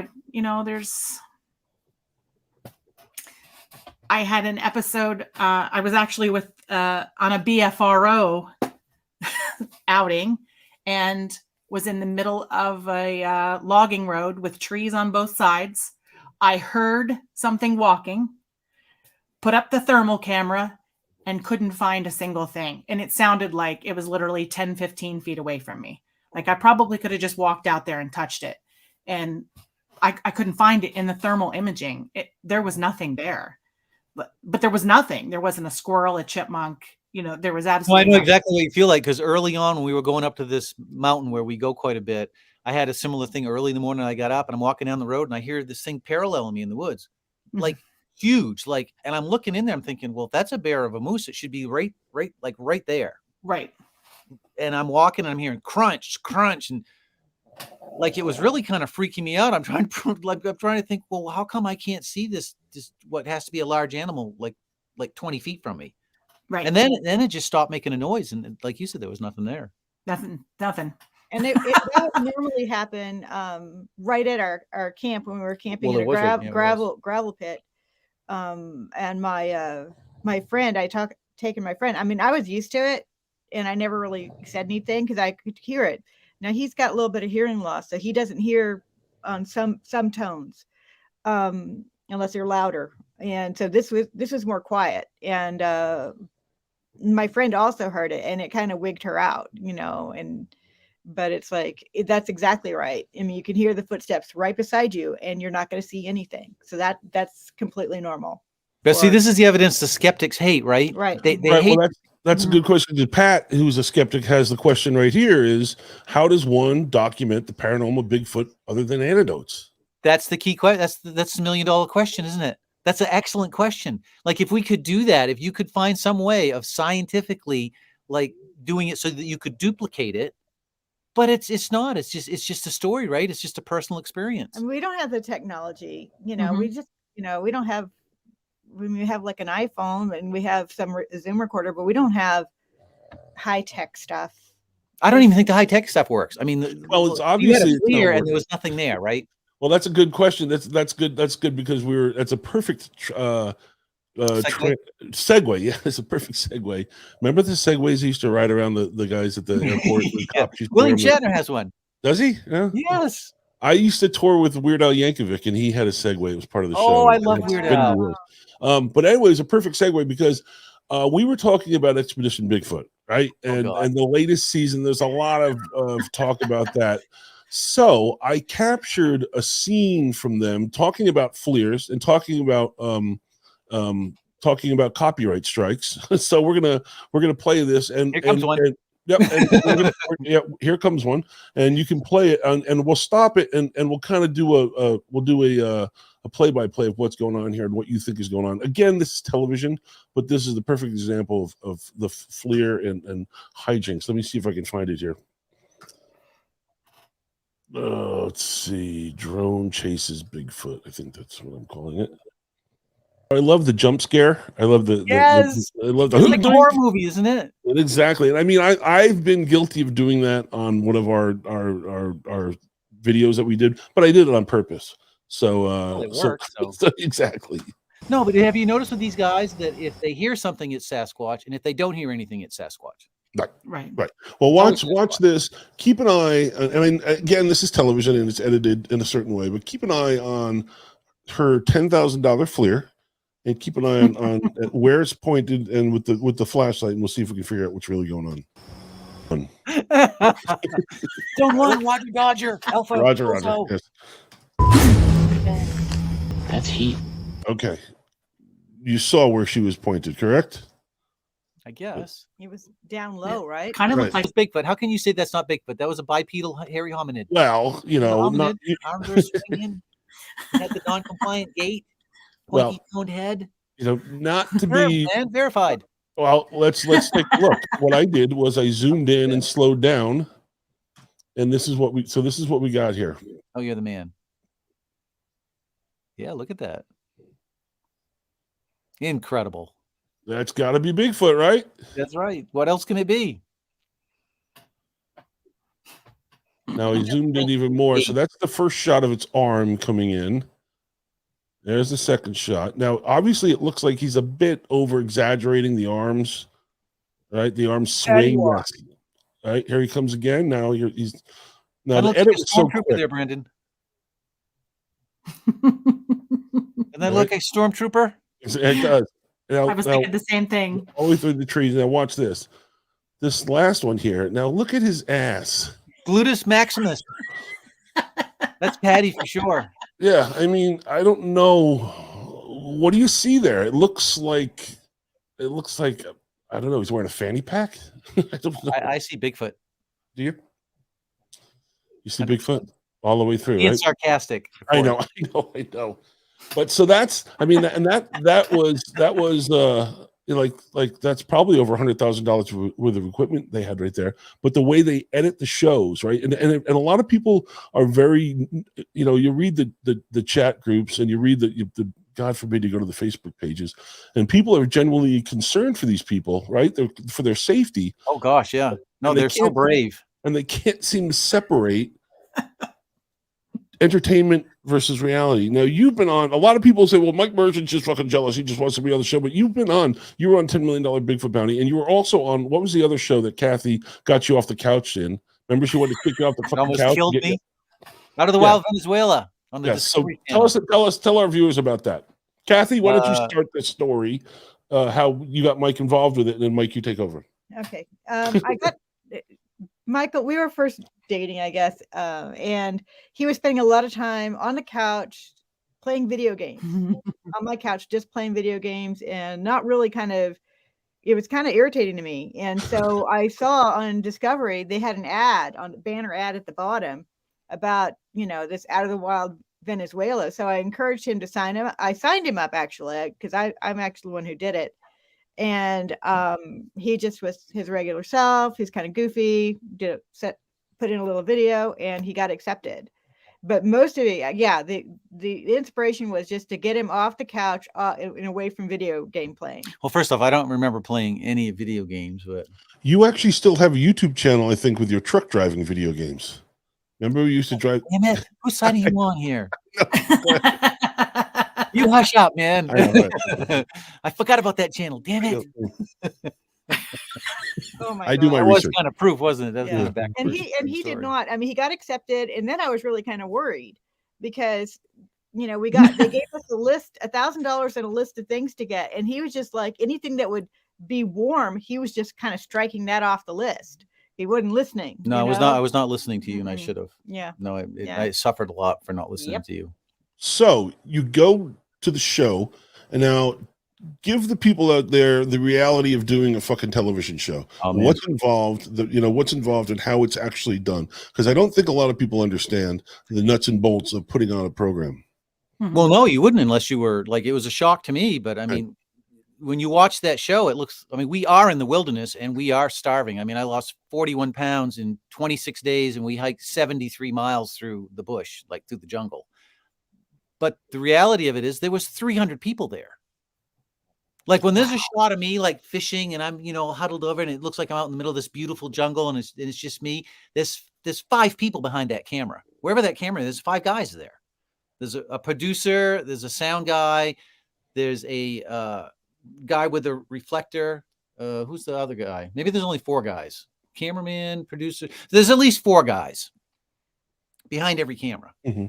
I had an episode, I was actually on a BFRO outing and was in the middle of a logging road with trees on both sides. I heard something walking, put up the thermal camera, and couldn't find a single thing. And it sounded like it was literally 10, 15 feet away from me. Like I probably could have just walked out there and touched it. And I couldn't find it in the thermal imaging. There was nothing there. But there was nothing. There wasn't a squirrel, a chipmunk. There was absolutely I know nothing. exactly what you feel like, because early on when we were going up to this mountain where we go quite a bit, I had a similar thing early in the morning. I got up and I'm walking down the road and I hear this thing paralleling me in the woods. Like huge, and I'm looking in there, I'm thinking, well, if that's a bear of a moose, it should be right there. Right. And I'm walking and I'm hearing crunch, and it was really kind of freaking me out. I'm trying to think, well, how come I can't see this what has to be a large animal like 20 feet from me? Right. And then it just stopped making a noise. And like you said, there was nothing there. Nothing. And that would normally happen right at our camp when we were camping in a gravel pit. And my friend, taken my friend. I mean, I was used to it and I never really said anything because I could hear it. Now he's got a little bit of hearing loss, so he doesn't hear on some tones unless they're louder. And so this was more quiet. And my friend also heard it, and it kind of wigged her out, but it's like, that's exactly right. I mean, you can hear the footsteps right beside you and you're not going to see anything. So that's completely normal. But see, this is the evidence the skeptics hate, right? Right. They right. hate. Well, that's a good question. Pat, who's a skeptic, has the question right here is, how does one document the paranormal Bigfoot other than anecdotes? That's the key question. That's the $1 million question, isn't it? That's an excellent question. Like, if we could do that, if you could find some way of scientifically doing it so that you could duplicate it, but it's not. It's just a story, right? It's just a personal experience. I mean, we don't have the technology, we just, we don't have, when we have like an iPhone and we have some Zoom recorder, but we don't have high tech stuff. I don't even think the high tech stuff works. I mean, well, it's obviously clear, and there was nothing there, right? Well, that's a good question. That's good. That's good because that's a perfect segue. Yeah, it's a perfect segue. Remember the segways he used to ride around the guys at the airport? Yeah. William Shatner has one. Does he? Yeah. Yes. I used to tour with Weird Al Yankovic, and he had a Segway. It was part of the show. Oh, I love Weird Al. But anyway, it's a perfect segue because we were talking about Expedition Bigfoot, right? And the latest season, there's a lot of talk about that. So I captured a scene from them talking about FLIRs and talking about copyright strikes. So we're gonna play this, and here comes one. Yep, and here comes one, and you can play it, and we'll stop it, and we'll kind of do a play-by-play of what's going on here and what you think is going on. Again, this is television, but this is the perfect example of the FLIR and hijinks. Let me see if I can find it here. Let's see. Drone chases Bigfoot. I think that's what I'm calling it. I love the jump scare. I love the I love the it's like a horror movie, isn't it? Exactly. And I mean, I've been guilty of doing that on one of our videos that we did, but I did it on purpose. So, it works, so exactly. No, but have you noticed with these guys that if they hear something, it's Sasquatch, and if they don't hear anything, it's Sasquatch? Right. Well, watch this. Keep an eye. I mean, again, this is television and it's edited in a certain way, but keep an eye on her $10,000 FLIR, and keep an eye on where it's pointed and with the flashlight, and we'll see if we can figure out what's really going on. Don't run, Roger Dodger. Alpha. Roger. Yes. That's heat. Okay. You saw where she was pointed, correct? I guess. It was down low, right? Kind of Right. looked like Bigfoot. How can you say that's not Bigfoot? That was a bipedal hairy hominid. Well, Hominid, arms were swinging, had the non-compliant gait, pointy toned head. Not to be verified. Well, let's take a look. What I did was I zoomed in and slowed down, And this is what we got here. Oh, you're the man. Yeah, look at that. Incredible. That's got to be Bigfoot, right? That's right. What else can it be? Now he zoomed in even more. So that's the first shot of its arm coming in. There's the second shot. Now, obviously, it looks like he's a bit over exaggerating the arms, right? The arms swing. Yes. Right, here he comes again. Now he's now the edit was so quick. There, Brandon. And then look, a stormtrooper. It does. Now, I was thinking the same thing. All the way through the trees. Now watch this. This last one here. Now look at his ass. Gluteus maximus. That's Patty for sure. Yeah, I mean, I don't know. What do you see there? It looks like I don't know. He's wearing a fanny pack. I don't know. I see Bigfoot. Do you? You see Bigfoot all the way through, Being right? sarcastic. I know. But so that's, I mean, and that was like that's probably over $100,000 worth of equipment they had right there. But the way they edit the shows, right, and a lot of people are very, you read the chat groups and you read the God forbid you go to the Facebook pages, and people are genuinely concerned for these people, right? For their safety. Oh gosh, yeah. No, they're so brave, and they can't seem to separate entertainment versus reality. Now, you've been on, a lot of people say, well, Mike Merchant's just fucking jealous. He just wants to be on the show. But you were on $10 million Bigfoot Bounty, and you were also on, what was the other show that Kathy got you off the couch in? Remember, she wanted to kick you off the fucking almost couch? Killed me. Out of the Wild Venezuela on the Discovery Channel. Channel. Tell our viewers about that. Kathy, why don't you start the story, how you got Mike involved with it, and then Mike, you take over. Okay. I got Michael, we were first dating, I guess, and he was spending a lot of time on the couch playing video games on my couch, just playing video games, and not really it was kind of irritating to me. And so I saw on Discovery, they had a banner ad at the bottom about, this Out of the Wild Venezuela. So I encouraged him to sign him. I signed him up actually, because I'm actually the one who did it. And he just was his regular self. He's kind of goofy, put in a little video, and he got accepted. But most of it, the inspiration was just to get him off the couch and away from video game playing. Well, first off, I don't remember playing any video games, but you actually still have a YouTube channel, I think, with your truck driving video games. Remember we used to drive? Damn it! Who's signing you on here? You hush up, man. I forgot about that channel. Damn it. Oh my I God. do my That research. was kind of proof, wasn't it? Yeah. And he did not. I mean, he got accepted, and then I was really kind of worried because they gave us a list, $1,000 and a list of things to get, and he was just like, anything that would be warm, he was just kind of striking that off the list. He wasn't listening. No, I was not listening to you, and I should have. Yeah. No, I suffered a lot for not listening to you. So you go to the show, and now give the people out there the reality of doing a fucking television show. What's involved, what's involved and how it's actually done. Because I don't think a lot of people understand the nuts and bolts of putting on a program. Well, no, you wouldn't unless you were like, it was a shock to me. But I mean, when you watch that show, we are in the wilderness and we are starving. I mean, I lost 41 pounds in 26 days and we hiked 73 miles through the bush, like through the jungle. But the reality of it is there was 300 people there. Like when there's a shot of me like fishing and I'm, huddled over and it looks like I'm out in the middle of this beautiful jungle and it's just me. There's 5 people behind that camera. Wherever that camera is, there's 5 guys there. There's a producer, there's a sound guy, there's a guy with a reflector. Who's the other guy? Maybe there's only 4 guys. Cameraman, producer. There's at least 4 guys behind every camera. Mm-hmm.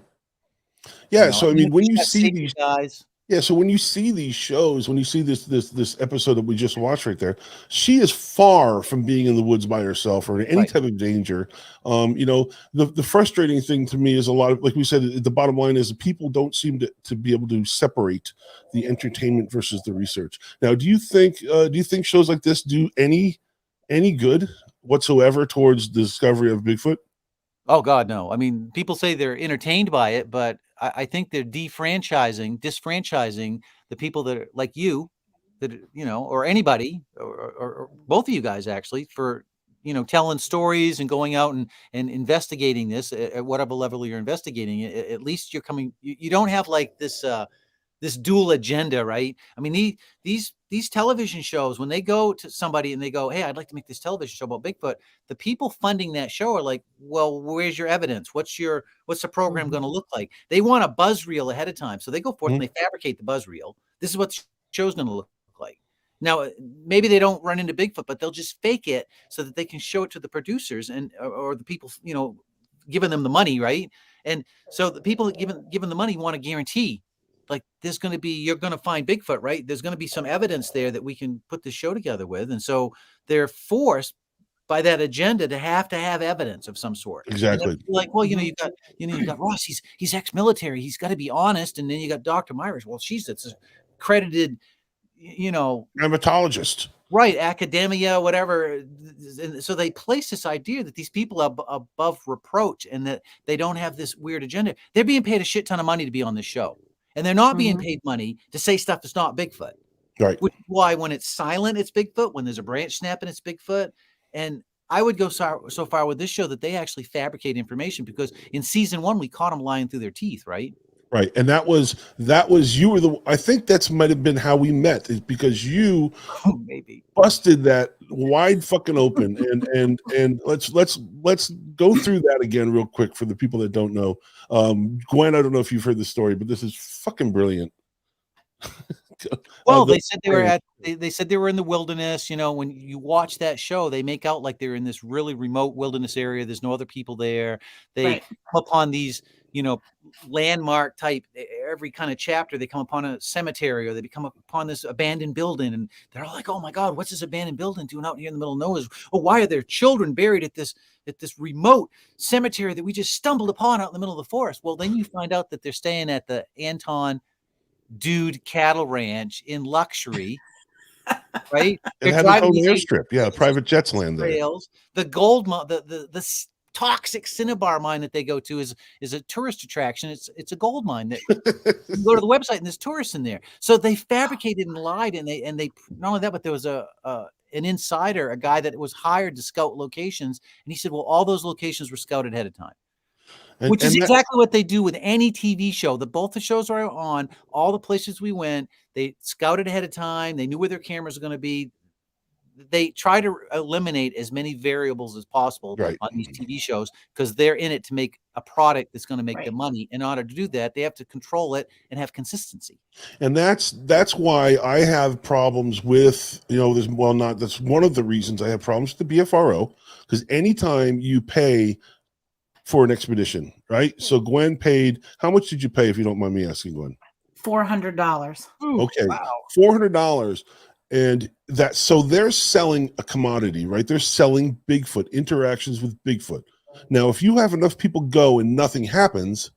Yeah, so I mean, when you see these guys. Yeah, so when you see these shows, when you see this episode that we just watched right there, she is far from being in the woods by herself or in any type of danger. The frustrating thing to me is a lot of, like we said, the bottom line is people don't seem to be able to separate the entertainment versus the research. Now, do you think shows like this do any good whatsoever towards the discovery of Bigfoot? Oh God, no. I mean, people say they're entertained by it, but I think they're disfranchising the people that are like you, that or anybody, or both of you guys actually, for telling stories and going out and investigating this at whatever level you're investigating it, at least you're coming, you don't have like this dual agenda, right? I mean, these television shows, when they go to somebody and they go, hey, I'd like to make this television show about Bigfoot, the people funding that show are like, well, where's your evidence? What's the program going to look like? They want a buzz reel ahead of time. So they go forth and they fabricate the buzz reel. This is what the show's going to look like. Now, maybe they don't run into Bigfoot, but they'll just fake it so that they can show it to the producers or the people, giving them the money, right? And so the people given the money want to guarantee, like, there's going to be, you're going to find Bigfoot, right? There's going to be some evidence there that we can put this show together with. And so they're forced by that agenda to have evidence of some sort. Exactly. Like, well, you got Ross, he's ex-military. He's got to be honest. And then you got Dr. Myers. Well, she's a credited, dermatologist. Right. Academia, whatever. And so they place this idea that these people are above reproach and that they don't have this weird agenda. They're being paid a shit ton of money to be on this show. And they're not being paid money to say stuff that's not Bigfoot. Right. Which is why when it's silent, it's Bigfoot. When there's a branch snapping, it's Bigfoot. And I would go so far with this show that they actually fabricate information, because in season 1, we caught them lying through their teeth, right? Right. And that was I think that's might have been how we met, is because you maybe busted that wide fucking open. And let's go through that again real quick for the people that don't know. Gwen, I don't know if you've heard the story, but this is fucking brilliant. Well, they said they said they were in the wilderness. When you watch that show, they make out like they're in this really remote wilderness area. There's no other people there. They come upon these, landmark type, every kind of chapter, they come upon a cemetery or they come upon this abandoned building, and they're all like, oh my God, what's this abandoned building doing out here in the middle of nowhere? Oh, why are there children buried at this remote cemetery that we just stumbled upon out in the middle of the forest? Well, then you find out that they're staying at the Anton Dude Cattle Ranch in luxury, right? It had its own airstrip. Yeah, private jets land there. Trails. The gold, the toxic cinnabar mine that they go to is a tourist attraction. It's a gold mine that you go to the website and there's tourists in there. So they fabricated and lied, and they not only that, but there was an insider, a guy that was hired to scout locations, and he said, well, all those locations were scouted ahead of time. Which is exactly what they do with any TV show. Both the shows are on, all the places we went, they scouted ahead of time. They knew where their cameras are going to be. They try to eliminate as many variables as possible on these TV shows, because they're in it to make a product that's going to make them money. In order to do that, they have to control it and have consistency. And that's why I have problems with, that's one of the reasons I have problems with the BFRO, because anytime you pay for an expedition, right? So Gwen paid, how much did you pay, if you don't mind me asking, Gwen? $400. Okay. Wow. $400. And so they're selling a commodity, right? They're selling Bigfoot, interactions with Bigfoot. Now, if you have enough people go and nothing happens,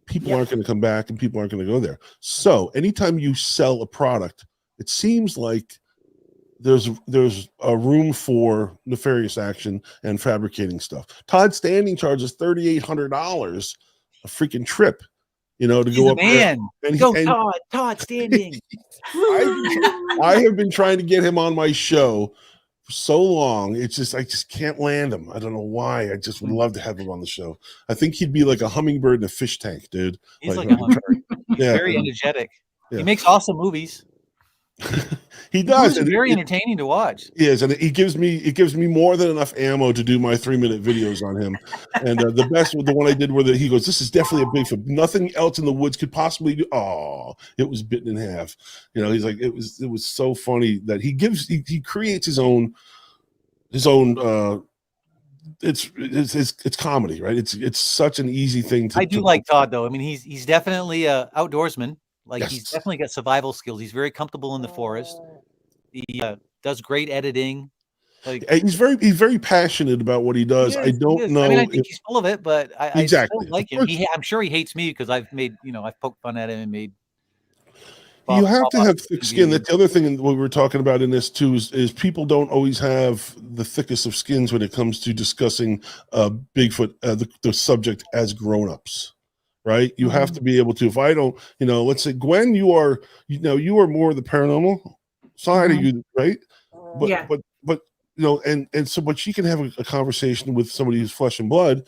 people aren't going to come back and people aren't going to go there. So anytime you sell a product, it seems like there's a room for nefarious action and fabricating stuff. Todd Standing charges $3,800 a freaking trip, to go up there. And Todd Standing. I have been trying to get him on my show for so long. I just can't land him. I don't know why. I just would love to have him on the show. I think he'd be like a hummingbird in a fish tank, dude. He's like a hummingbird. Very energetic. Yeah. He makes awesome movies. He does. It's very entertaining to watch. He is, and it gives me more than enough ammo to do my 3-minute videos on him. And the best was the one I did where he goes, "This is definitely a Bigfoot. Nothing else in the woods could possibly do." Oh, it was bitten in half. He's like, it was so funny that he creates his own. It's comedy, right? It's such an easy thing to. I do like Todd though. I mean, he's definitely a outdoorsman. Like, he's definitely got survival skills. He's very comfortable in the forest. He does great editing. Like, he's very passionate about what he does. I don't know. I mean, I think he's full of it, but I still like him. I'm sure he hates me because I've poked fun at him and made. You have to have thick skin. That's the other thing what we were talking about in this too is people don't always have the thickest of skins when it comes to discussing Bigfoot, the subject, as grown-ups. Right, you have to be able to. If I don't, let's say, Gwen, you are more the paranormal side of you, right? But and so, but she can have a conversation with somebody who's flesh and blood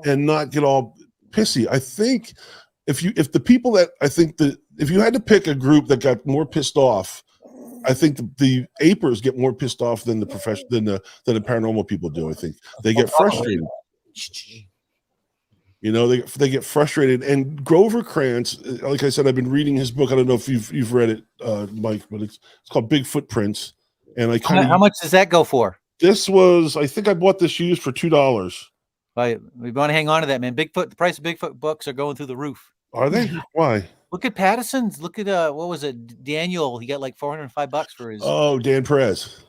and not get all pissy. I think if the people that if you had to pick a group that got more pissed off, I think the apers get more pissed off than the than the paranormal people do. I think they get frustrated. They get frustrated. And Grover Krantz, like I said, I've been reading his book. I don't know if you've read it, Mike, but it's called Big Footprints. And how much does that go for? This was, I think I bought this used for $2. Right, we want to hang on to that, man. Bigfoot, the price of Bigfoot books are going through the roof. Are they? Why? Look at Patterson's. Look at what was it? Daniel. He got like $405 for his. Oh, Dan Perez.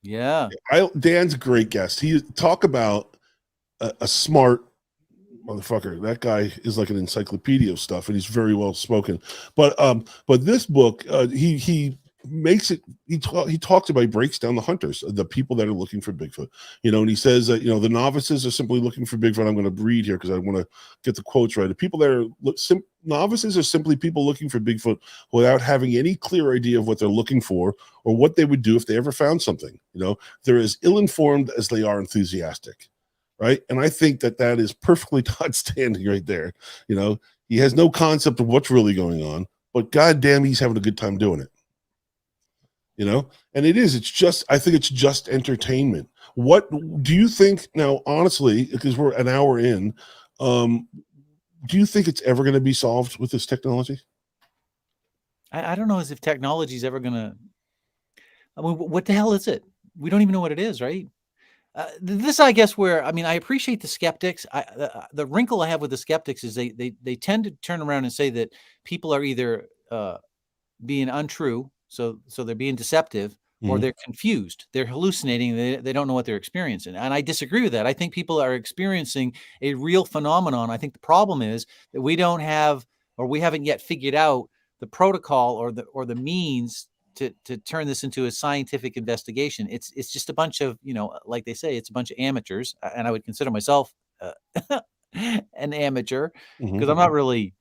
Yeah. Dan's a great guest. He talk about a smart motherfucker. That guy is like an encyclopedia of stuff, and he's very well spoken. But this book, he makes it. He talks about, he breaks down the hunters, the people that are looking for Bigfoot. And he says that the novices are simply looking for Bigfoot. I'm going to read here because I want to get the quotes right. The people that are novices are simply people looking for Bigfoot without having any clear idea of what they're looking for or what they would do if they ever found something. They're as ill-informed as they are enthusiastic. Right. And I think that is perfectly Todd standing right there. He has no concept of what's really going on, but goddamn, he's having a good time doing it. And I think it's just entertainment. What do you think now, honestly, because we're an hour in, do you think it's ever going to be solved with this technology? I don't know as if technology is ever going to, what the hell is it? We don't even know what it is, right? This, I guess, I appreciate the skeptics. The wrinkle I have with the skeptics is they tend to turn around and say that people are either being untrue, so they're being deceptive, or they're confused. They're hallucinating. They don't know what they're experiencing. And I disagree with that. I think people are experiencing a real phenomenon. I think the problem is that we don't have, or we haven't yet figured out the protocol or the means to turn this into a scientific investigation. It's just a bunch of, like they say, it's a bunch of amateurs. And I would consider myself an amateur because I'm not really,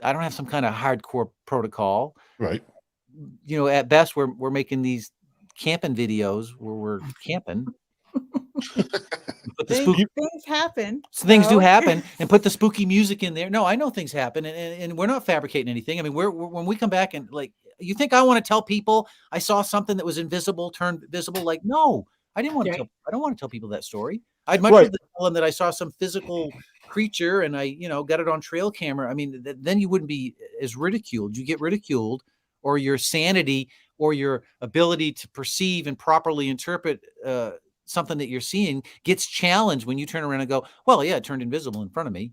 I don't have some kind of hardcore protocol. Right. At best we're making these camping videos where we're camping. But things happen. Things do happen, and put the spooky music in there. No, I know things happen, and we're not fabricating anything. I mean, we're when we come back and you think I want to tell people I saw something that was invisible turned visible? Like, no, I didn't want to tell. I don't want to tell people that story. I'd much rather tell them that I saw some physical creature and I, got it on trail camera. I mean, then you wouldn't be as ridiculed. You get ridiculed, or your sanity or your ability to perceive and properly interpret something that you're seeing gets challenged when you turn around and go, well, yeah, it turned invisible in front of me.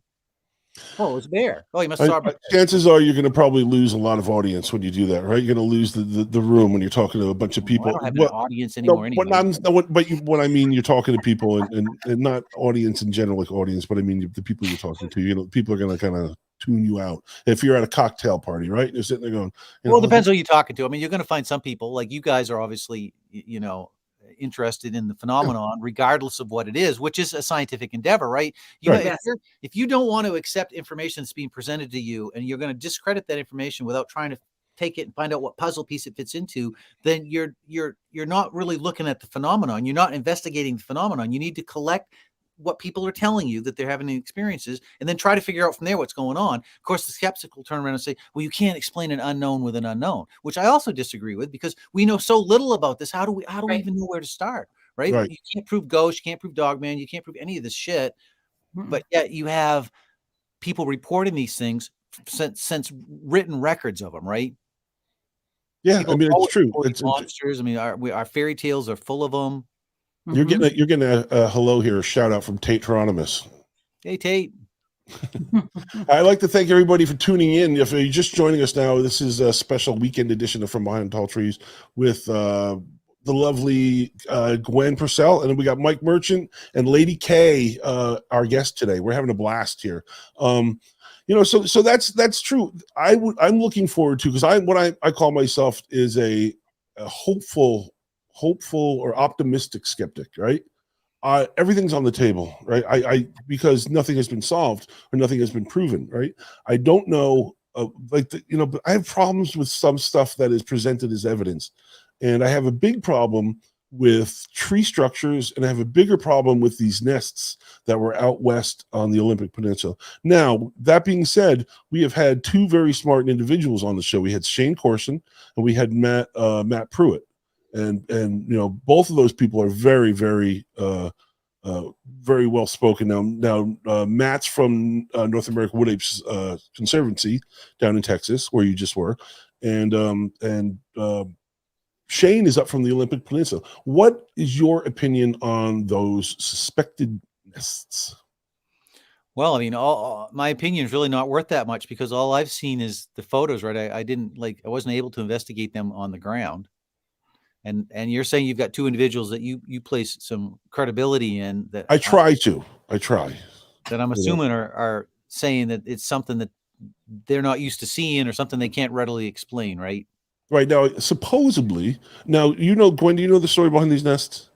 Oh, it was there. Oh, you must have saw. Chances are you're going to probably lose a lot of audience when you do that, right? You're going to lose the room when you're talking to a bunch of people. I don't have an audience anymore. Anyway. What I mean, you're talking to people and not audience in general, like audience, but I mean the people you're talking to. People are going to kind of tune you out. If you're at a cocktail party, right? You're sitting there going, well, it depends who you're talking to. I mean, you're going to find some people, like you guys are obviously, interested in the phenomenon, regardless of what it is, which is a scientific endeavor, right? If you don't want to accept information that's being presented to you, and you're going to discredit that information without trying to take it and find out what puzzle piece it fits into, then you're not really looking at the phenomenon. You're not investigating the phenomenon. You need to collect what people are telling you that they're having experiences, and then try to figure out from there what's going on. Of course, the skeptic will turn around and say, well, you can't explain an unknown with an unknown, which I also disagree with, because we know so little about this. How do we even know where to start? Right? You can't prove ghosts, you can't prove dogman, you can't prove any of this shit. But yet you have people reporting these things since written records of them, right? Yeah, people, I mean, it's true. It's monsters. I mean, our fairy tales are full of them. You're getting a hello here, a shout out from Tate Hieronymus. Hey, Tate. I'd like to thank everybody for tuning in. If you're just joining us now, this is a special weekend edition of From Behind Tall Trees with the lovely Gwen Purcell, and then we got Mike Merchant and Lady K, our guest today. We're having a blast here. So that's true. I'm looking forward to, because what I call myself is a hopeful or optimistic skeptic, right? Everything's on the table, right? Because nothing has been solved or nothing has been proven, right? I don't know, but I have problems with some stuff that is presented as evidence, and I have a big problem with tree structures, and I have a bigger problem with these nests that were out west on the Olympic Peninsula. Now, that being said, we have had two very smart individuals on the show. We had Shane Corson and we had Matt Pruitt, and both of those people are very, very very well spoken. Now Matt's from North American Wood Apes Conservancy down in Texas, where you just were, and Shane is up from the Olympic Peninsula. What is your opinion on those suspected nests? Well, I mean, my opinion is really not worth that much because all I've seen is the photos, right? I wasn't able to investigate them on the ground. And you're saying you've got two individuals that you place some credibility in. That I try. That I'm assuming are saying that it's something that they're not used to seeing or something they can't readily explain, right? Right now, supposedly, Gwen, do you know the story behind these nests?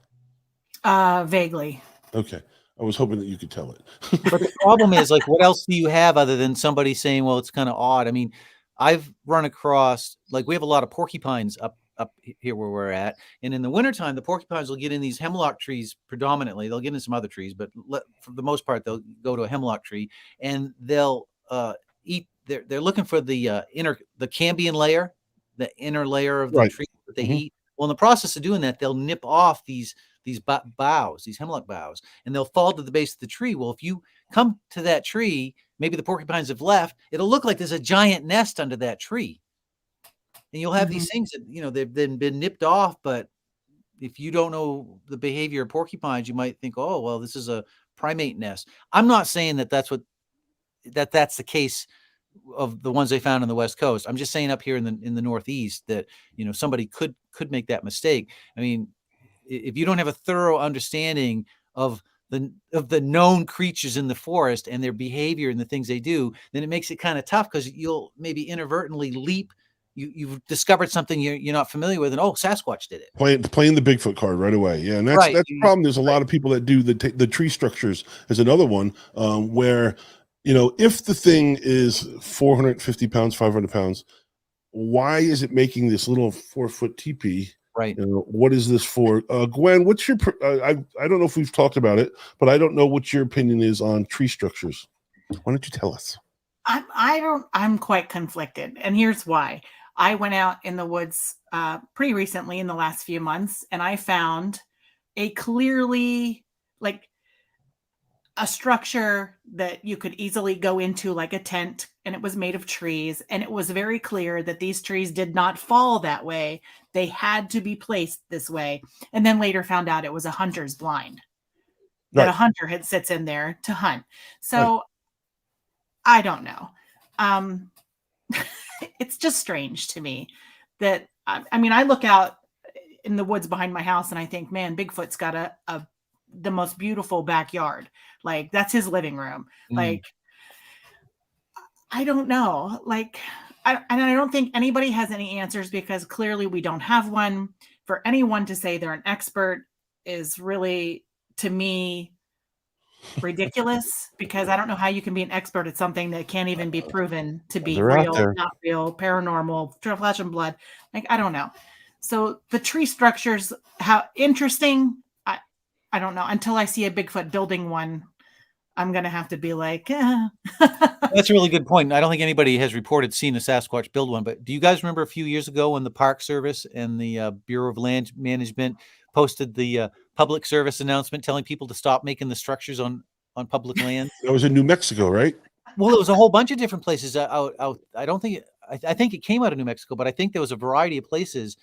Vaguely. Okay. I was hoping that you could tell it. But the problem is, like, what else do you have other than somebody saying, well, it's kind of odd? I mean, I've run across, like, we have a lot of porcupines up here where we're at. And in the wintertime, the porcupines will get in these hemlock trees predominantly. They'll get in some other trees, but for the most part, they'll go to a hemlock tree and they'll eat. They're looking for the cambium layer, the inner layer of the tree that they eat. Well, in the process of doing that, they'll nip off these boughs, these hemlock boughs, and they'll fall to the base of the tree. Well, if you come to that tree, maybe the porcupines have left, it'll look like there's a giant nest under that tree. And you'll have these things that, they've been nipped off, but if you don't know the behavior of porcupines, you might think, oh, well, this is a primate nest. I'm not saying that's the case of the ones they found on the West Coast. I'm just saying up here in the Northeast that, somebody could make that mistake. I mean, if you don't have a thorough understanding of the known creatures in the forest and their behavior and the things they do, then it makes it kind of tough because you'll maybe inadvertently leap. You've discovered something you're not familiar with, and Sasquatch did it. Playing the Bigfoot card right away. Yeah, and that's the problem. There's a lot of people that do the tree structures as another one, where if the thing is 450 pounds, 500 pounds, why is it making this little 4-foot teepee? Right. What is this for? Gwen, what's your? I don't know if we've talked about it, but I don't know what your opinion is on tree structures. Why don't you tell us? I'm quite conflicted, and here's why. I went out in the woods pretty recently in the last few months, and I found a clearly a structure that you could easily go into like a tent, and it was made of trees, and it was very clear that these trees did not fall that way. They had to be placed this way. And then later found out it was a hunter's blind. That a hunter sits in there to hunt. So I don't know. It's just strange to me that, I look out in the woods behind my house and I think, man, Bigfoot's got the most beautiful backyard. Like, that's his living room. Like, I don't know. Like, I don't think anybody has any answers because clearly we don't have one. For anyone to say they're an expert is really, to me, ridiculous, because I don't know how you can be an expert at something that can't even be proven to be real, not real, paranormal, flesh and blood. Like, I don't know. So the tree structures, how interesting, I don't know. Until I see a Bigfoot building one, I'm going to have to be like, That's a really good point. I don't think anybody has reported seeing a Sasquatch build one, but do you guys remember a few years ago when the Park Service and the Bureau of Land Management posted the public service announcement telling people to stop making the structures on public land? That was in New Mexico, right? Well, it was a whole bunch of different places out. I think it came out of New Mexico, but I think there was a variety of places.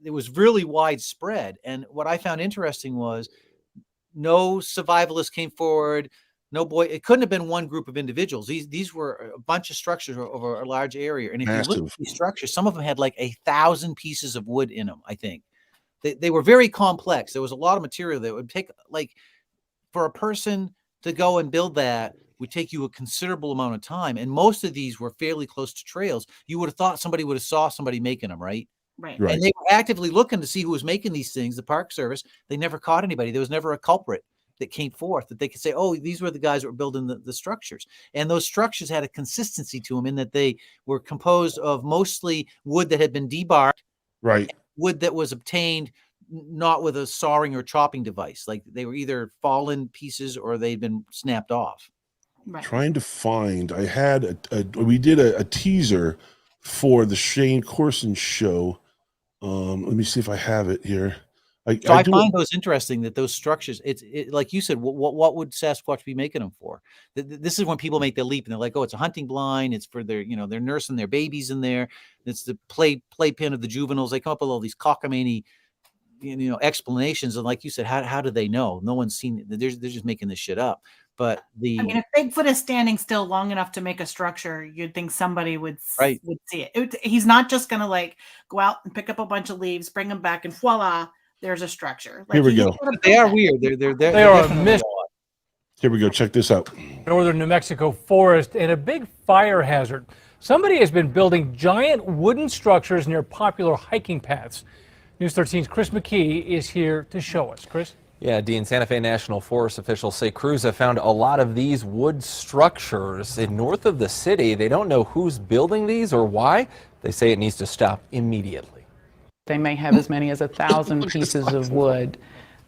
It was really widespread. And what I found interesting was no survivalists came forward. It couldn't have been one group of individuals. These were a bunch of structures over a large area. And if you look at these structures, some of them had like 1,000 pieces of wood in them, I think. They were very complex. There was a lot of material that would take, like, for a person to go and build that would take you a considerable amount of time. And most of these were fairly close to trails. You would have thought somebody would have saw somebody making them, right? Right. And they were actively looking to see who was making these things. The Park Service, they never caught anybody. There was never a culprit that came forth that they could say, oh, these were the guys that were building the structures. And those structures had a consistency to them in that they were composed of mostly wood that had been debarked, right? Wood that was obtained not with a sawing or chopping device. Like they were either fallen pieces or they'd been snapped off. Right. Trying to find. I had we did a teaser for the Shane Corson show. Let me see if I have it here. So I find those interesting, that those structures, like you said, what would Sasquatch be making them for? This is when people make the leap and they're like, oh, it's a hunting blind. It's for their, they're nursing their babies in there. It's the playpen of the juveniles. They come up with all these cockamamie, explanations. And like you said, how do they know? No one's seen it. They're just making this shit up. But I mean, if Bigfoot is standing still long enough to make a structure, you'd think somebody would see it. He's not just going to like go out and pick up a bunch of leaves, bring them back, and voila, there's a structure. Like, here we go. They are weird. They are a mystery. Here we go. Check this out. Northern New Mexico forest and a big fire hazard. Somebody has been building giant wooden structures near popular hiking paths. News 13's Chris McKee is here to show us. Chris? Yeah, Dean, Santa Fe National Forest officials say crews have found a lot of these wood structures north of the city. They don't know who's building these or why. They say it needs to stop immediately. They may have as many as 1,000 pieces of wood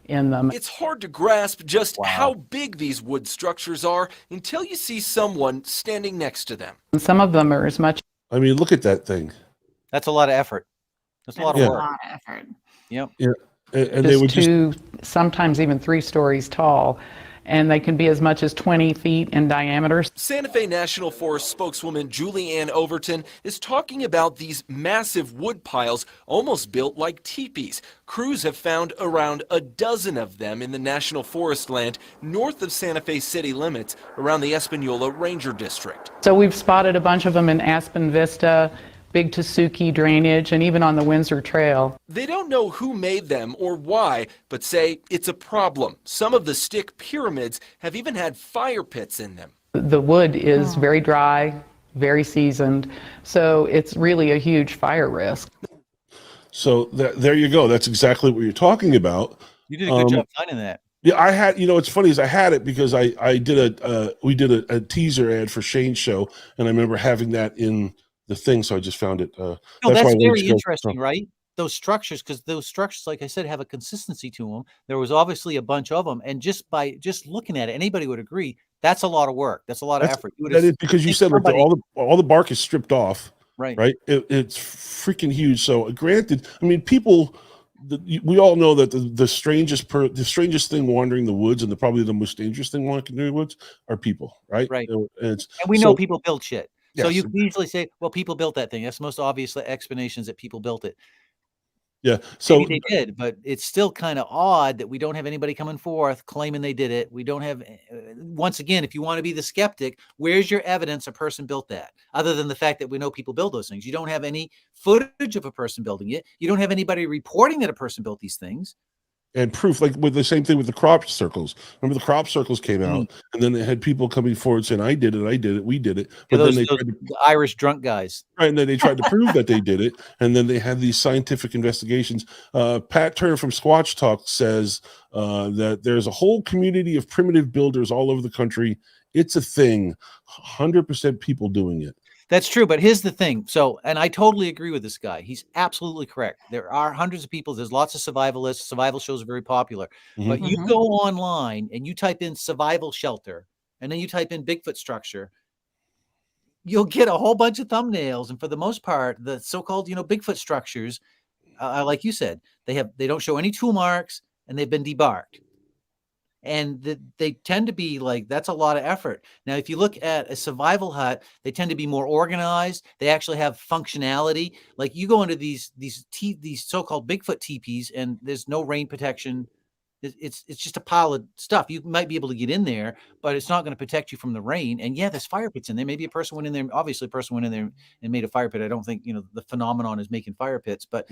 in them. It's hard to grasp just how big these wood structures are until you see someone standing next to them. And some of them are as much. I mean, look at that thing. That's a lot of effort. That's a lot of work. A lot of effort. Yep. Yeah. And they would two, sometimes even 3 stories tall, and they can be as much as 20 feet in diameter. Santa Fe National Forest spokeswoman Julie Ann Overton is talking about these massive wood piles almost built like teepees. Crews have found around a dozen of them in the National Forest land north of Santa Fe city limits around the Espanola Ranger District. So we've spotted a bunch of them in Aspen Vista, Big Tasuki drainage, and even on the Windsor Trail. They don't know who made them or why, but say it's a problem. Some of the stick pyramids have even had fire pits in them. The wood is very dry, very seasoned, so it's really a huge fire risk. So there you go. That's exactly what you're talking about. You did a good job finding that. Yeah, I had, it's funny is I had it because we did a teaser ad for Shane's show, and I remember having that in the thing, so I just found it. That's very interesting, right? Those structures, because those structures, like I said, have a consistency to them. There was obviously a bunch of them, and just looking at it, anybody would agree that's a lot of work. That's a lot of effort. That is because you said like all the bark is stripped off, right? It's freaking huge. So granted, I mean, people. We all know that the strangest thing wandering the woods and probably the most dangerous thing wandering the woods are people, right? Right. And we know people build shit. So yes. you can easily say, well, people built that thing. That's the most obvious explanations that people built it. Yeah. So maybe they did, but it's still kind of odd that we don't have anybody coming forth claiming they did it. We don't have, once again, if you want to be the skeptic, where's your evidence a person built that? Other than the fact that we know people build those things. You don't have any footage of a person building it. You don't have anybody reporting that a person built these things. And proof, like with the same thing with the crop circles. Remember the crop circles came out, and then they had people coming forward saying, I did it, we did it. But those, then the Irish drunk guys. Right, and then they tried to prove that they did it, and then they had these scientific investigations. Pat Turner from Squatch Talk says that there's a whole community of primitive builders all over the country. It's a thing, 100% people doing it. That's true, but here's the thing. So, and I totally agree with this guy. He's absolutely correct. There are hundreds of people. There's lots of survivalists. Survival shows are very popular. But you go online and you type in survival shelter, and then you type in Bigfoot structure, you'll get a whole bunch of thumbnails. And for the most part, the so-called, Bigfoot structures, like you said, they don't show any tool marks, and they've been debarked. And they tend to be like, that's a lot of effort. Now, if you look at a survival hut, they tend to be more organized. They actually have functionality. Like you go into these so-called Bigfoot teepees, and there's no rain protection. It's just a pile of stuff. You might be able to get in there, but it's not going to protect you from the rain. And yeah, there's fire pits in there. Maybe a person went in there. Obviously, a person went in there and made a fire pit. I don't think the phenomenon is making fire pits, but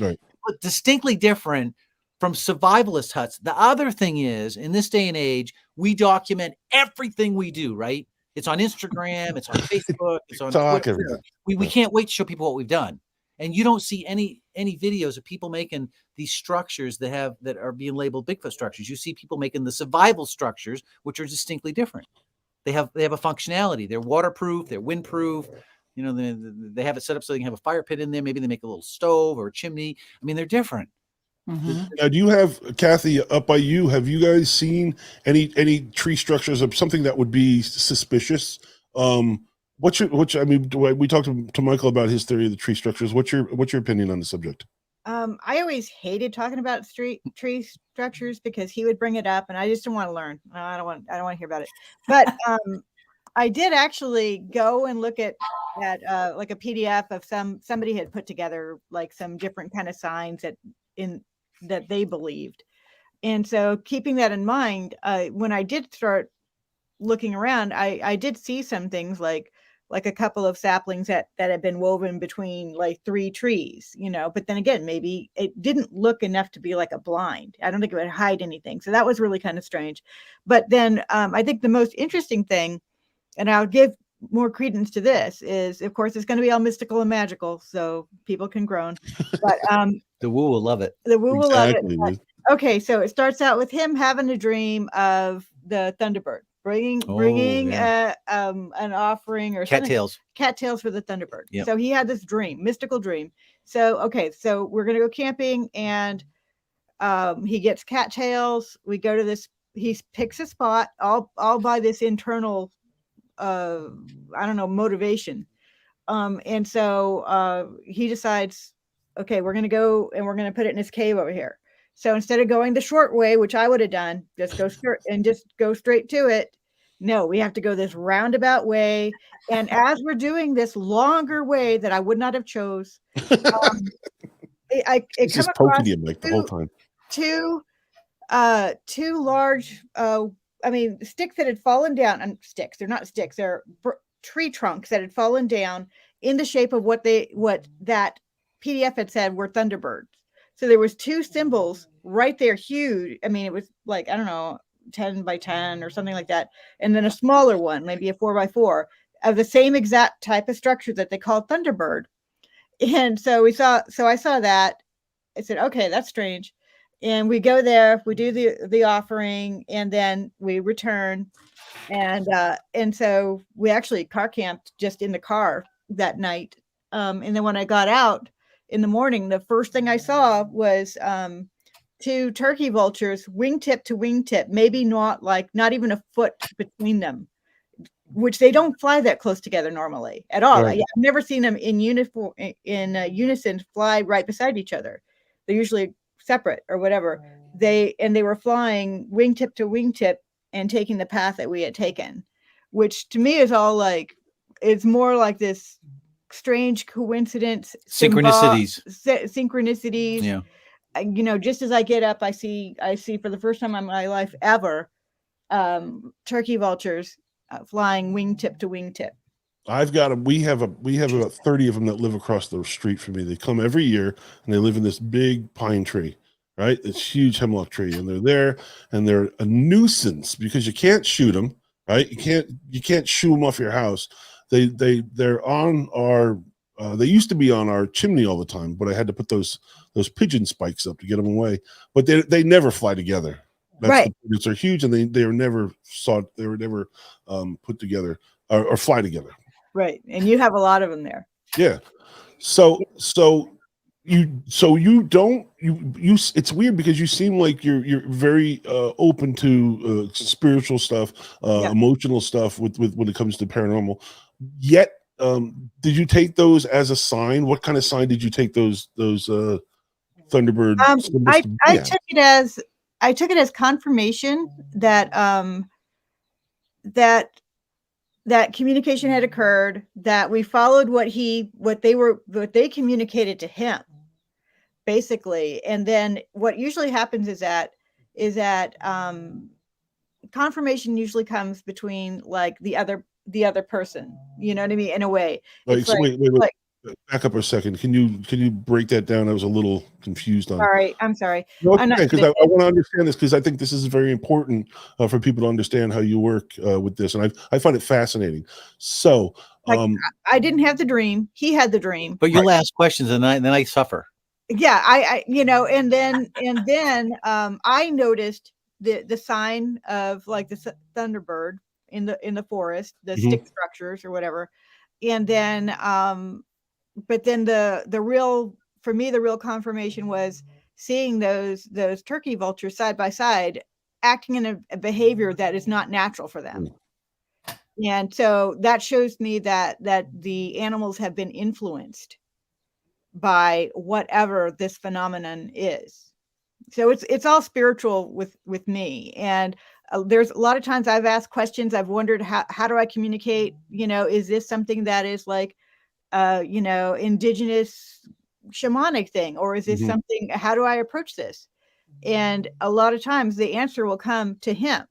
distinctly different from survivalist huts. The other thing is, in this day and age, we document everything we do, right? It's on Instagram, it's on Facebook, it's on Twitter. We can't wait to show people what we've done. And you don't see any videos of people making these structures that are being labeled Bigfoot structures. You see people making the survival structures, which are distinctly different. They have a functionality. They're waterproof, they're windproof. They have it set up so they can have a fire pit in there. Maybe they make a little stove or a chimney. I mean, they're different. Mhm. Now, do you have, Kathy, up by you? Have you guys seen any tree structures of something that would be suspicious? I mean, we talked to Michael about his theory of the tree structures. What's your opinion on the subject? I always hated talking about tree structures because he would bring it up, and I just didn't want to learn. I don't want to hear about it. But I did actually go and look at like a PDF of somebody had put together like some different kind of signs that they believed. And so keeping that in mind, when I did start looking around, I did see some things like a couple of saplings that had been woven between like 3 trees, but then again, maybe it didn't look enough to be like a blind. I don't think it would hide anything. So that was really kind of strange. But then I think the most interesting thing, and I'll give more credence to this, is of course it's going to be all mystical and magical, so people can groan. But The woo will love it. the woo will love it. Exactly. But, okay, so it starts out with him having a dream of the Thunderbird bringing an offering or something. Cattails for the Thunderbird. Yep. So he had this dream, mystical dream. So okay, so we're gonna go camping, and he gets cattails. We go to this. He picks a spot all by this internal, I don't know, motivation. And so he decides, okay, we're gonna go and we're gonna put it in his cave over here. So instead of going the short way, which I would have done, just go straight to it. No, we have to go this roundabout way. And as we're doing this longer way that I would not have chose, it He's come just across poking you, Mike, the whole time. two large, sticks that had fallen down. And sticks, they're not sticks, they're tree trunks that had fallen down in the shape of what that PDF had said were Thunderbirds. So there was 2 symbols right there, huge. I mean, it was like, I don't know, 10 by 10 or something like that. And then a smaller one, maybe a 4 by 4 of the same exact type of structure that they called Thunderbird. And so I saw that. I said, okay, that's strange. And we go there, we do the offering, and then we return. And so we actually car camped just in the car that night. And then when I got out in the morning, the first thing I saw was 2 turkey vultures, wingtip to wingtip, maybe not even a foot between them, which they don't fly that close together normally at all. Right. I've never seen them in unison fly right beside each other. They're usually separate or whatever. They were flying wingtip to wingtip and taking the path that we had taken, which to me is all like, it's more like this strange coincidence, Synchronicities. Synchronicities. Yeah. Just as I get up, I see for the first time in my life ever, turkey vultures flying wingtip to wingtip. I've got them. We have about 30 of them that live across the street from me. They come every year, and they live in this big pine tree, right? It's huge hemlock tree, and they're there, and they're a nuisance because you can't shoot them, right? You can't shoo them off your house. They're on our. They used to be on our chimney all the time, but I had to put those pigeon spikes up to get them away. But they never fly together. That's Right. They're huge, and they were never put together or fly together. Right. And you have a lot of them there. Yeah. So you don't it's weird because you seem like you're very open to spiritual stuff, emotional stuff with when it comes to paranormal. Yet did you take those as a sign? What kind of sign did you take those Thunderbird symbols I took it as confirmation that that communication had occurred, that we followed what they communicated to him, basically. And then what usually happens is that confirmation usually comes between like the other person, you know what I mean, in a way. Wait, back up a second. Can you break that down? I was a little confused on. I'm sorry. No, because I want to understand this, because I think this is very important for people to understand how you work with this, and I find it fascinating. So, I didn't have the dream; he had the dream. But you'll ask questions, and then I suffer. Yeah, and then I noticed the sign of like the Thunderbird in the forest, the stick structures or whatever, and then but then the real confirmation was seeing those turkey vultures side by side, acting in a behavior that is not natural for them. And so that shows me that the animals have been influenced by whatever this phenomenon is. So it's all spiritual with me. And there's a lot of times I've asked questions. I've wondered how do I communicate? Is this something that is like, indigenous shamanic thing, or is this something? How do I approach this? And a lot of times the answer will come to him,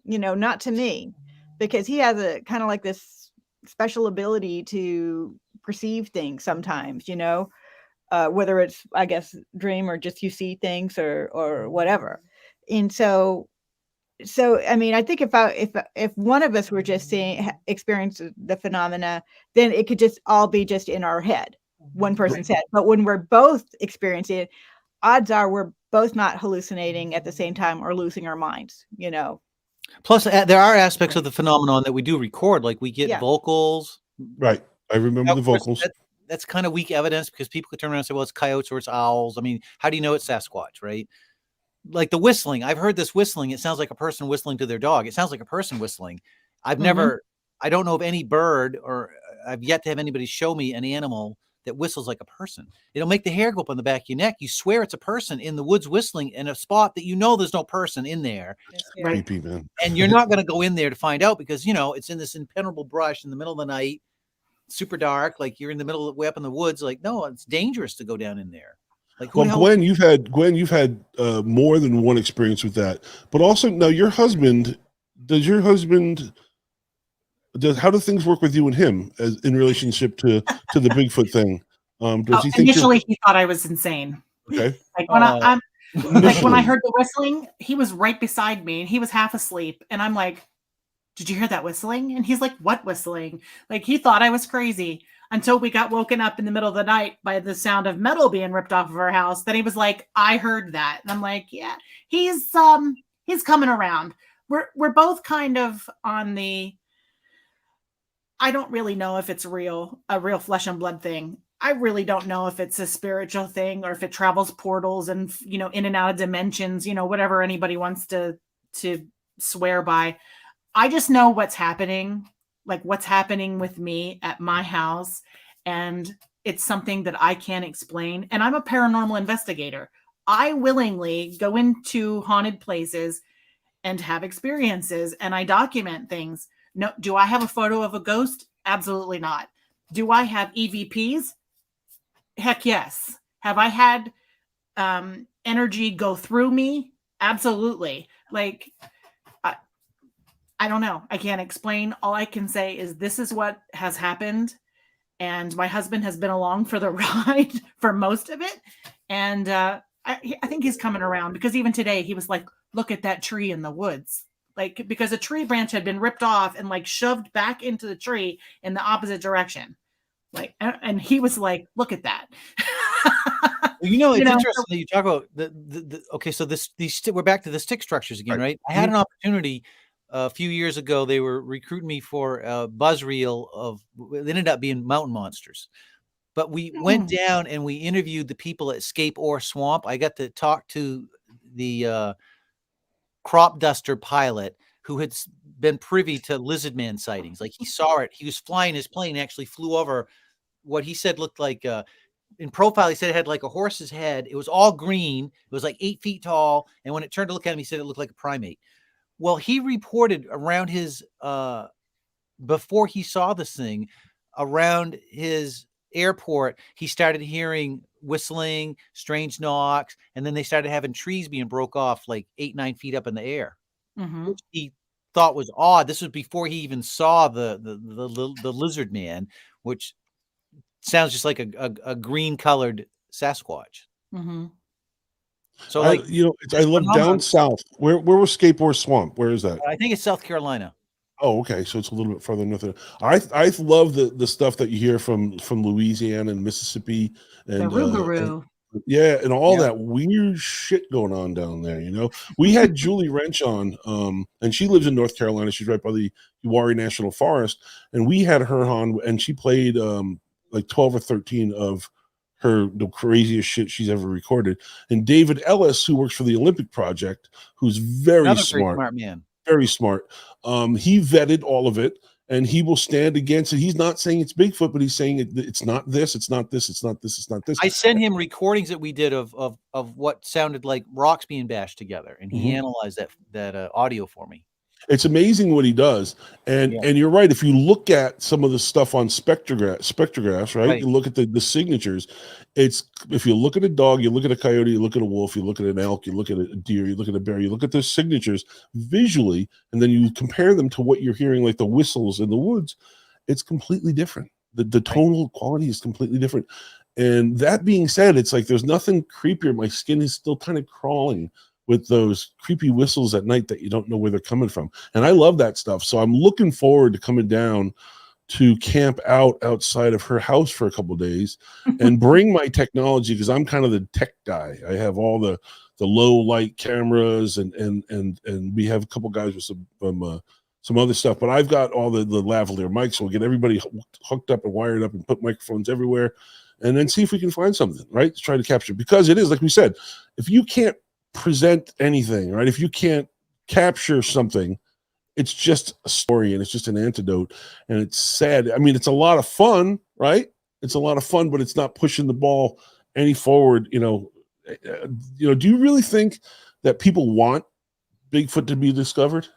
not to me, because he has a kind of like this special ability to perceive things sometimes, whether it's, I guess, dream or just you see things or whatever. And so I mean, I think if one of us were just experience the phenomena, then it could just all be just in our head, one person's head. But when we're both experiencing it, odds are we're both not hallucinating at the same time or losing our minds, Plus, there are aspects of the phenomenon that we do record, like we get vocals. Right. I remember the vocals. That's kind of weak evidence because people could turn around and say, well, it's coyotes or it's owls. I mean, how do you know it's Sasquatch, right? Like the whistling. I've heard this whistling. It sounds like a person whistling to their dog. It sounds like a person whistling. I don't know of any bird, or I've yet to have anybody show me an animal that whistles like a person. It'll make the hair go up on the back of your neck. You swear it's a person in the woods whistling in a spot that there's no person in there. Right. Creepy, man. And you're not going to go in there to find out because, it's in this impenetrable brush in the middle of the night, super dark, like you're in the middle of way up in the woods. Like, no, it's dangerous to go down in there. Like, well, Gwen, you've had more than one experience with that, but also now your husband. How do things work with you and him as in relationship to the Bigfoot thing? Does he think initially he thought I was insane? Okay. Like when I heard the whistling, he was right beside me and he was half asleep, and I'm like, "Did you hear that whistling?" And he's like, "What whistling?" Like he thought I was crazy until we got woken up in the middle of the night by the sound of metal being ripped off of our house. Then he was like, "I heard that," and I'm like, "Yeah, he's coming around." We're both kind of on the. I don't really know if it's a real flesh and blood thing. I really don't know if it's a spiritual thing or if it travels portals and, in and out of dimensions, whatever anybody wants to swear by. I just know what's happening with me at my house. And it's something that I can't explain. And I'm a paranormal investigator. I willingly go into haunted places and have experiences, and I document things. No, do I have a photo of a ghost? Absolutely not. Do I have EVPs? Heck yes. Have I had energy go through me? Absolutely. Like, I don't know. I can't explain. All I can say is this is what has happened. And my husband has been along for the ride for most of it. And I think he's coming around because even today he was like, look at that tree in the woods. Like, because a tree branch had been ripped off and like shoved back into the tree in the opposite direction. Like, and he was like, look at that. Well, it's interesting that you talk about okay. So we're back to the stick structures again, right? I had an opportunity a few years ago. They were recruiting me for a buzzreel it ended up being mountain monsters, but we went down and we interviewed the people at Scape Ore Swamp. I got to talk to the crop duster pilot who had been privy to lizard man sightings. Like he saw it. He was flying his plane, actually flew over what he said looked like in profile. He said it had like a horse's head. It was all green. It was like 8 feet tall. And when it turned to look at him, he said it looked like a primate. Well, he reported around his, before he saw this thing, around his airport, he started hearing whistling, strange knocks, and then they started having trees being broke off like 8-9 feet up in the air, which he thought was odd. This was before he even saw the lizard man, which sounds just like a green colored Sasquatch. So I love down south. Where was Skateboard Swamp? Where is that? I think it's South Carolina. Oh, okay. So it's a little bit further north. I love the stuff that you hear from Louisiana and Mississippi and and all that weird shit going on down there. We had Julie Wrench on, and she lives in North Carolina. She's right by the Uwharrie National Forest, and we had her on, and she played like 12 or 13 of the craziest shit she's ever recorded. And David Ellis, who works for the Olympic Project, who's very Another very smart, smart man. very smart. He vetted all of it, and he will stand against it. He's not saying it's Bigfoot, but he's saying it's not this, it's not this, it's not this, it's not this. I sent him recordings that we did of what sounded like rocks being bashed together, and he analyzed that audio for me. It's amazing what he does, and you're right. If you look at some of the stuff on spectrographs, right? You look at the signatures. It's, if you look at a dog, you look at a coyote, you look at a wolf, you look at an elk, you look at a deer, you look at a bear, you look at those signatures visually, and then you compare them to what you're hearing, like the whistles in the woods. It's completely different. The tonal quality is completely different. And that being said, it's like there's nothing creepier. My skin is still kind of crawling with those creepy whistles at night that you don't know where they're coming from. And I love that stuff. So I'm looking forward to coming down to camp outside of her house for a couple of days and bring my technology, because I'm kind of the tech guy. I have all the low light cameras and we have a couple guys with some other stuff, but I've got all the lavalier mics. So we'll get everybody hooked up and wired up and put microphones everywhere, and then see if we can find something, right? To try to capture, because it is, like we said, if you can't present anything, right? If you can't capture something, it's just a story and it's just an antidote, and it's sad. I mean, it's a lot of fun, right? It's a lot of fun, but it's not pushing the ball any forward. Do you really think that people want Bigfoot to be discovered?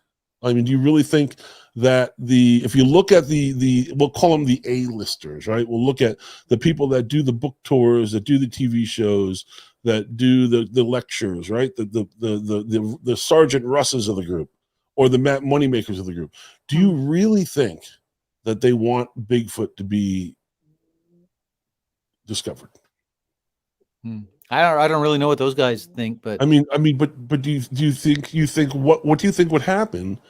I mean, do you really think that if you look at we'll call them the A-listers, right? We'll look at the people that do the book tours, that do the TV shows, that do the lectures, right? The Sergeant Russes of the group, or the moneymakers of the group. Do you really think that they want Bigfoot to be discovered? I don't really know what those guys think, but I mean, but do you think what do you think would happen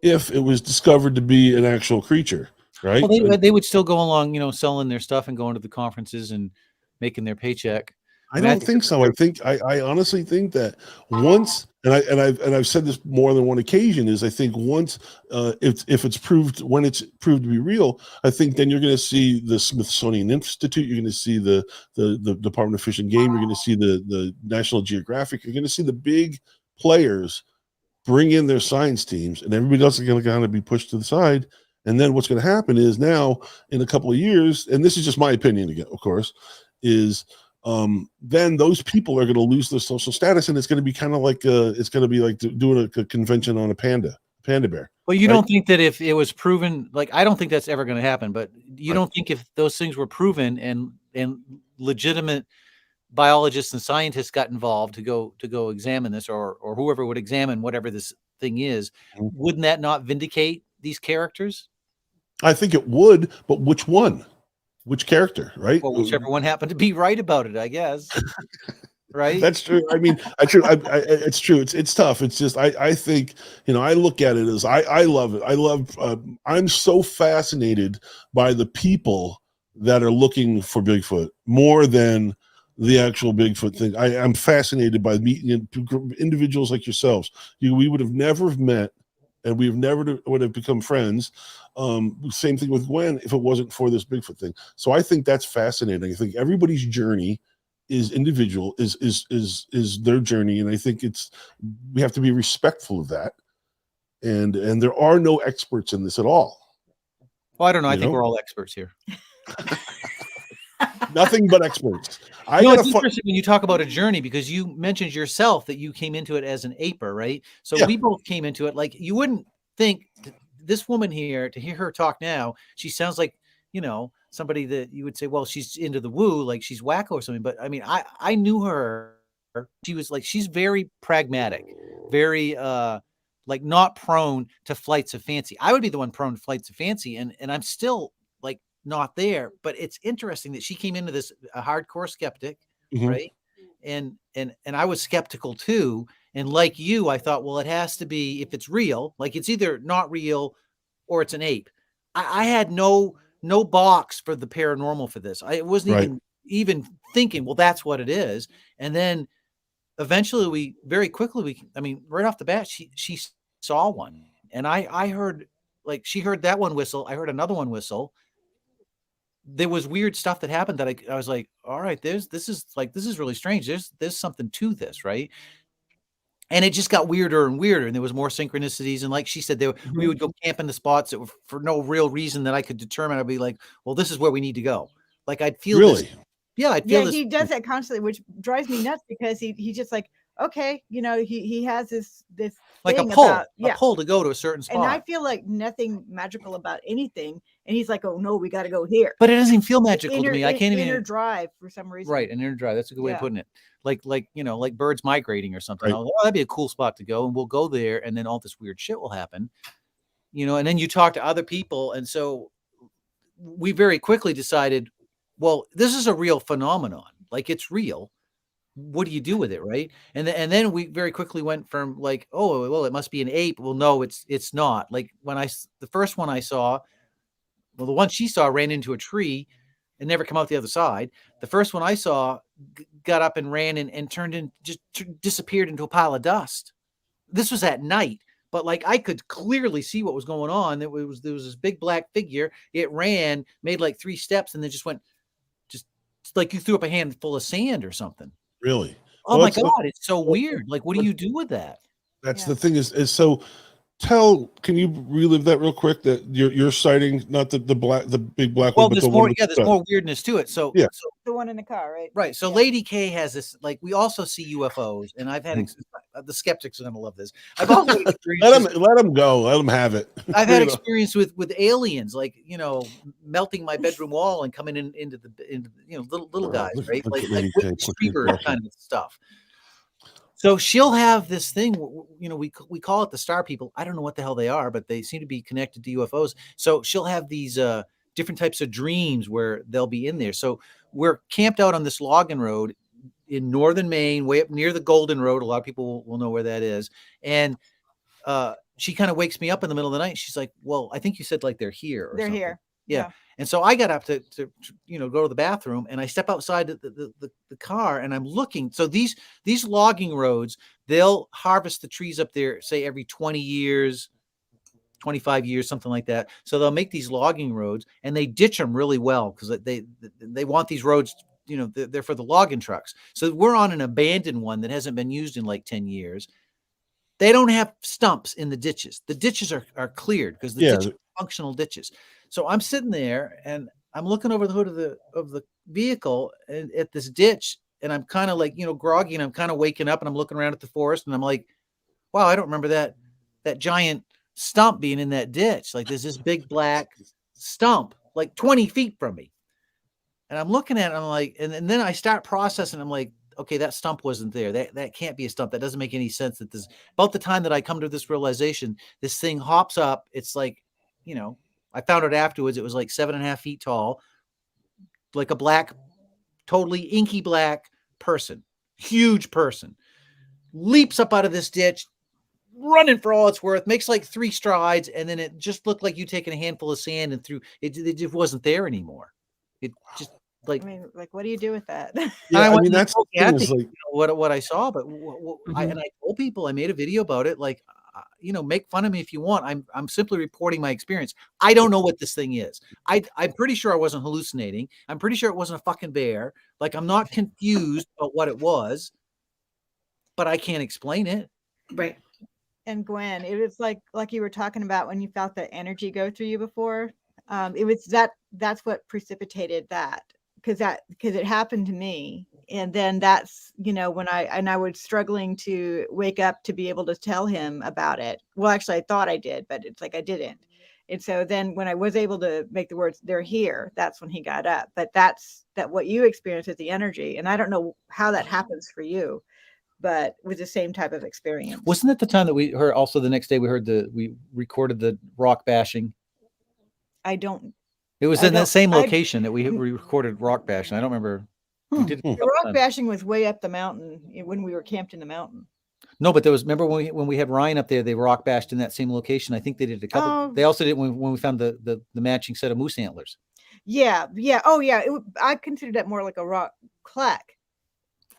if it was discovered to be an actual creature, right? Well, they would still go along, selling their stuff and going to the conferences and making their paycheck. I don't think so. I honestly think that once, and I've said this more than one occasion, is I think once if it's proved, when it's proved to be real, I think then you're going to see the Smithsonian Institute, you're going to see the Department of Fish and Game, you're going to see the National Geographic, you're going to see the big players bring in their science teams, and everybody else is going to kind of be pushed to the side. And then what's going to happen is, now in a couple of years, and this is just my opinion again, of course, is then those people are going to lose their social status, and it's going to be kind of like it's going to be like doing a convention on a panda bear. Well, you don't think that if it was proven, like, I don't think that's ever going to happen, but you don't think if those things were proven and legitimate biologists and scientists got involved to go examine this, or whoever would examine whatever this thing is, wouldn't that not vindicate these characters? I think it would, but which one? Which character, right? Well, whichever one happened to be right about it, I guess. Right? That's true. I mean, it's true. It's tough. It's just, I think, I look at it as, I love it. I'm so fascinated by the people that are looking for Bigfoot more than the actual Bigfoot thing. I'm fascinated by meeting individuals like yourselves. We would have never met, and we would have become friends. Same thing with Gwen, if it wasn't for this Bigfoot thing. So I think that's fascinating. I think everybody's journey is individual, is their journey, and I think we have to be respectful of that. And there are no experts in this at all. Well, I don't know. I think we're all experts here. Nothing but experts. It's interesting when you talk about a journey, because you mentioned yourself that you came into it as an aper, right? So we both came into it like, you wouldn't think this woman here, to hear her talk now, she sounds like, somebody that you would say, well, she's into the woo, like she's wacko or something. But I mean, I knew her. She was like, she's very pragmatic, very like not prone to flights of fancy. I would be the one prone to flights of fancy, and I'm still like not there. But it's interesting that she came into this a hardcore skeptic, right? And I was skeptical too. And like you, I thought, well, it has to be, if it's real, like it's either not real or it's an ape. I had no box for the paranormal for this. I wasn't even thinking, well, that's what it is. And then eventually very quickly, right off the bat, she saw one. And I heard, like, she heard that one whistle. I heard another one whistle. there was weird stuff that happened that I was like, all right, this is really strange. There's something to this, right? And it just got weirder and weirder, and there was more synchronicities. And like she said, we would go camp in the spots that were for no real reason that I could determine. I'd be like, well, this is where we need to go. Like I'd feel Really? Yeah, I'd feel this. He does that constantly, which drives me nuts because he's just like, okay, he has this Like a thing pull, about, a pull to go to a certain spot. and I feel like nothing magical about anything, and he's like, oh no, we got to go here. But it doesn't even feel magical to me. I can't even inner drive for some reason. Right, an inner drive. That's a good way of putting it. Like like birds migrating or something. Right. Oh, that'd be a cool spot to go, and we'll go there, and then all this weird shit will happen. And then you talk to other people, and so we very quickly decided, well, this is a real phenomenon. Like it's real. What do you do with it, right? And then we very quickly went from like, oh, well, it must be an ape. Well, no, it's not. Like the first one I saw, well, the one she saw ran into a tree and never come out the other side. The first one I saw got up and ran and turned in, just disappeared into a pile of dust. This was at night, but like I could clearly see what was going on. There was this big black figure. It ran, made like 3 steps, and then just went, just like you threw up a handful of sand or something. Really? Oh my God, it's so weird. Like, what do you do with that? That's the thing is so can you relive that real quick, that you're citing not the big black Well, one, but there's the more, one there's more weirdness to it. So yeah. The one in the car, right? Right. So Lady K has this, like, we also see UFOs, and I've had the skeptics are gonna love this. I've also let them go, let them have it. I've had experience with aliens, like melting my bedroom wall and coming into little guys, right? Like Streamer kind of stuff. So she'll have this thing, we call it the star people. I don't know what the hell they are, but they seem to be connected to UFOs. So she'll have these different types of dreams where they'll be in there. So we're camped out on this logging road in northern Maine, way up near the Golden Road. A lot of people will know where that is. And she kind of wakes me up in the middle of the night. She's like, well, I think you said like they're here. Or they're something. here. Yeah. And so I got up to go to the bathroom, and I step outside the car, and I'm looking. So these logging roads, they'll harvest the trees up there, say every 20 years, 25 years, something like that. So they'll make these logging roads, and they ditch them really well because they want these roads, they're for the logging trucks. So we're on an abandoned one that hasn't been used in like 10 years. They don't have stumps in the ditches. The ditches are cleared because the ditches are functional ditches. So I'm sitting there and I'm looking over the hood of the vehicle and at this ditch, and I'm kind of like, groggy, and I'm kind of waking up, and I'm looking around at the forest, and I'm like, wow, I don't remember that giant stump being in that ditch. Like there's this big black stump like 20 feet from me. And I'm looking at it, I'm like, and then I start processing. I'm like, okay, that stump wasn't there. That can't be a stump. That doesn't make any sense. That this, about the time that I come to this realization, this thing hops up. It's like, I found out afterwards, it was like 7.5 feet tall, like a black, totally inky black person, huge person, leaps up out of this ditch, running for all it's worth, makes like 3 strides, and then it just looked like you taking a handful of sand and threw it. It just wasn't there anymore. It just like, I mean, like, what do you do with that? Yeah, I mean, that's what I saw, but I told people, I made a video about it. Like, make fun of me if you want. I'm simply reporting my experience. I don't know what this thing is. I'm pretty sure I wasn't hallucinating. I'm pretty sure it wasn't a fucking bear. Like, I'm not confused about what it was, but I can't explain it. Right. And Gwen, it was like you were talking about when you felt the energy go through you before. It was that's what precipitated that, because it happened to me. And then that's, when I was struggling to wake up to be able to tell him about it. Well, actually I thought I did, but it's like I didn't. And so then when I was able to make the words, they're here, that's when he got up. But that's what you experienced with the energy. And I don't know how that happens for you, but with the same type of experience. Wasn't it the time that we heard, also the next day we recorded the rock bashing? It was in that same location that we recorded rock bashing. I don't remember. The rock bashing was way up the mountain when we were camped in the mountain. No, but there was, remember when we had Ryan up there, they rock bashed in that same location. I think they did a couple. They also did when we found the matching set of moose antlers. Yeah. Oh yeah. I considered that more like a rock clack.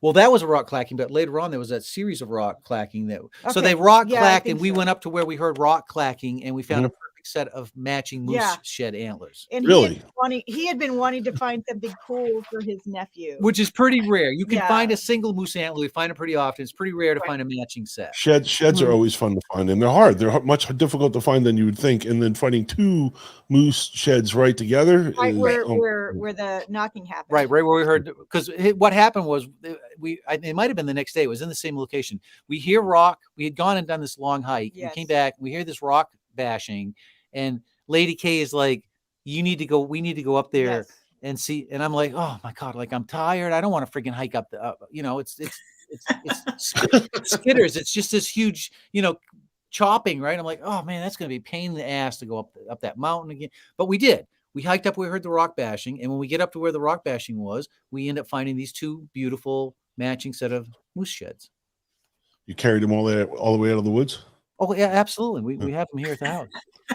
Well, that was a rock clacking, but later on there was that series of rock clacking so they rock clacked, and we went up to where we heard rock clacking, and we found a perfect perfect set of matching moose Yeah. shed antlers. And Really? he had been wanting to find something cool for his nephew. Which is pretty rare. You can Yeah. find a single moose antler. We find it pretty often. It's pretty rare to find a matching set. Sheds are always fun to find, and they're hard. They're much difficult to find than you would think. And then finding two moose sheds right together Right is where the knocking happened. Right where we heard, because what happened was it might have been the next day. It was in the same location. We hear rock. We had gone and done this long hike. Yes. We came back. We hear this rock bashing, and Lady K is like, "You need to go. We need to go up there." Yes. And see, and I'm like, oh my God, like I'm tired. I don't want to freaking hike up the, it's skitters. It's just this huge, chopping, right? I'm like, oh man, that's going to be a pain in the ass to go up that mountain again. But we did. We hiked up, we heard the rock bashing. And when we get up to where the rock bashing was, we end up finding these two beautiful matching set of moose sheds. You carried them all the way out of the woods? Oh yeah, absolutely. We have them here at the house.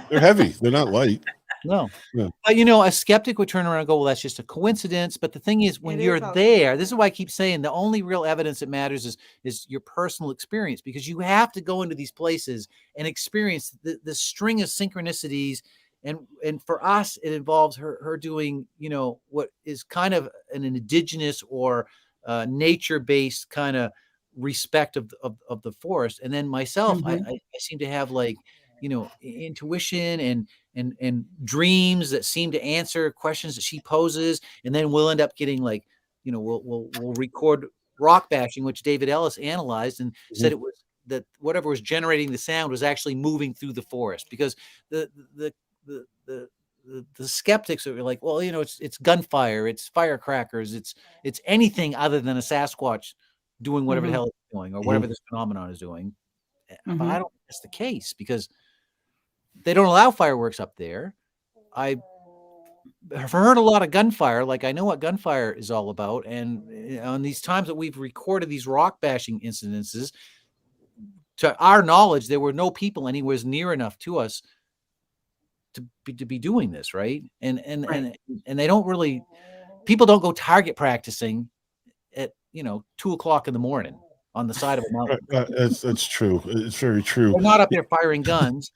They're heavy. They're not light. No. Yeah. But a skeptic would turn around and go, well, that's just a coincidence. But the thing is, when you're there, this is why I keep saying the only real evidence that matters is your personal experience, because you have to go into these places and experience the string of synchronicities. And for us, it involves her doing, what is kind of an indigenous or nature-based kind of respect of the forest. And then myself, I seem to have intuition and dreams that seem to answer questions that she poses. And then we'll end up getting we'll record rock bashing, which David Ellis analyzed and said it was that whatever was generating the sound was actually moving through the forest, because the skeptics are like, well, it's gunfire, it's firecrackers, it's anything other than a Sasquatch doing whatever the hell it's doing or whatever this phenomenon is doing. But I don't think that's the case, because they don't allow fireworks up there. I've heard a lot of gunfire. Like, I know what gunfire is all about. And on these times that we've recorded these rock bashing incidences, to our knowledge, there were no people anywhere near enough to us to be doing this, right? And they don't really, people don't go target practicing at 2:00 in the morning on the side of a mountain. That's true. It's very true. They're not up there firing guns.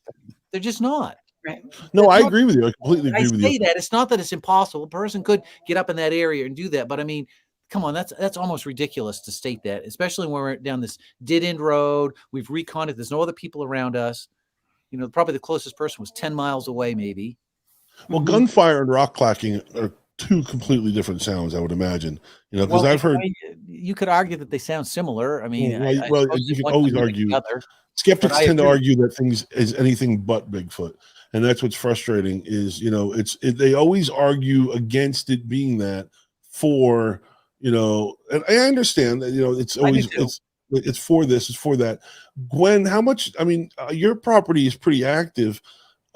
They're just not. Right. No, I agree with you. I completely agree with you. I say that it's not that it's impossible. A person could get up in that area and do that, but I mean, come on, that's almost ridiculous to state that, especially when we're down this dead-end road. We've reconned it. There's no other people around us. Probably the closest person was 10 miles away, maybe. Well, gunfire and rock clacking are two completely different sounds, I would imagine. Because I've heard. You could argue that they sound similar. I mean, you can always argue. Skeptics tend to argue that things is anything but Bigfoot, and that's what's frustrating. Is they always argue against it being that for and I understand that it's always it's for this, it's for that. Gwen, how much? I mean, your property is pretty active.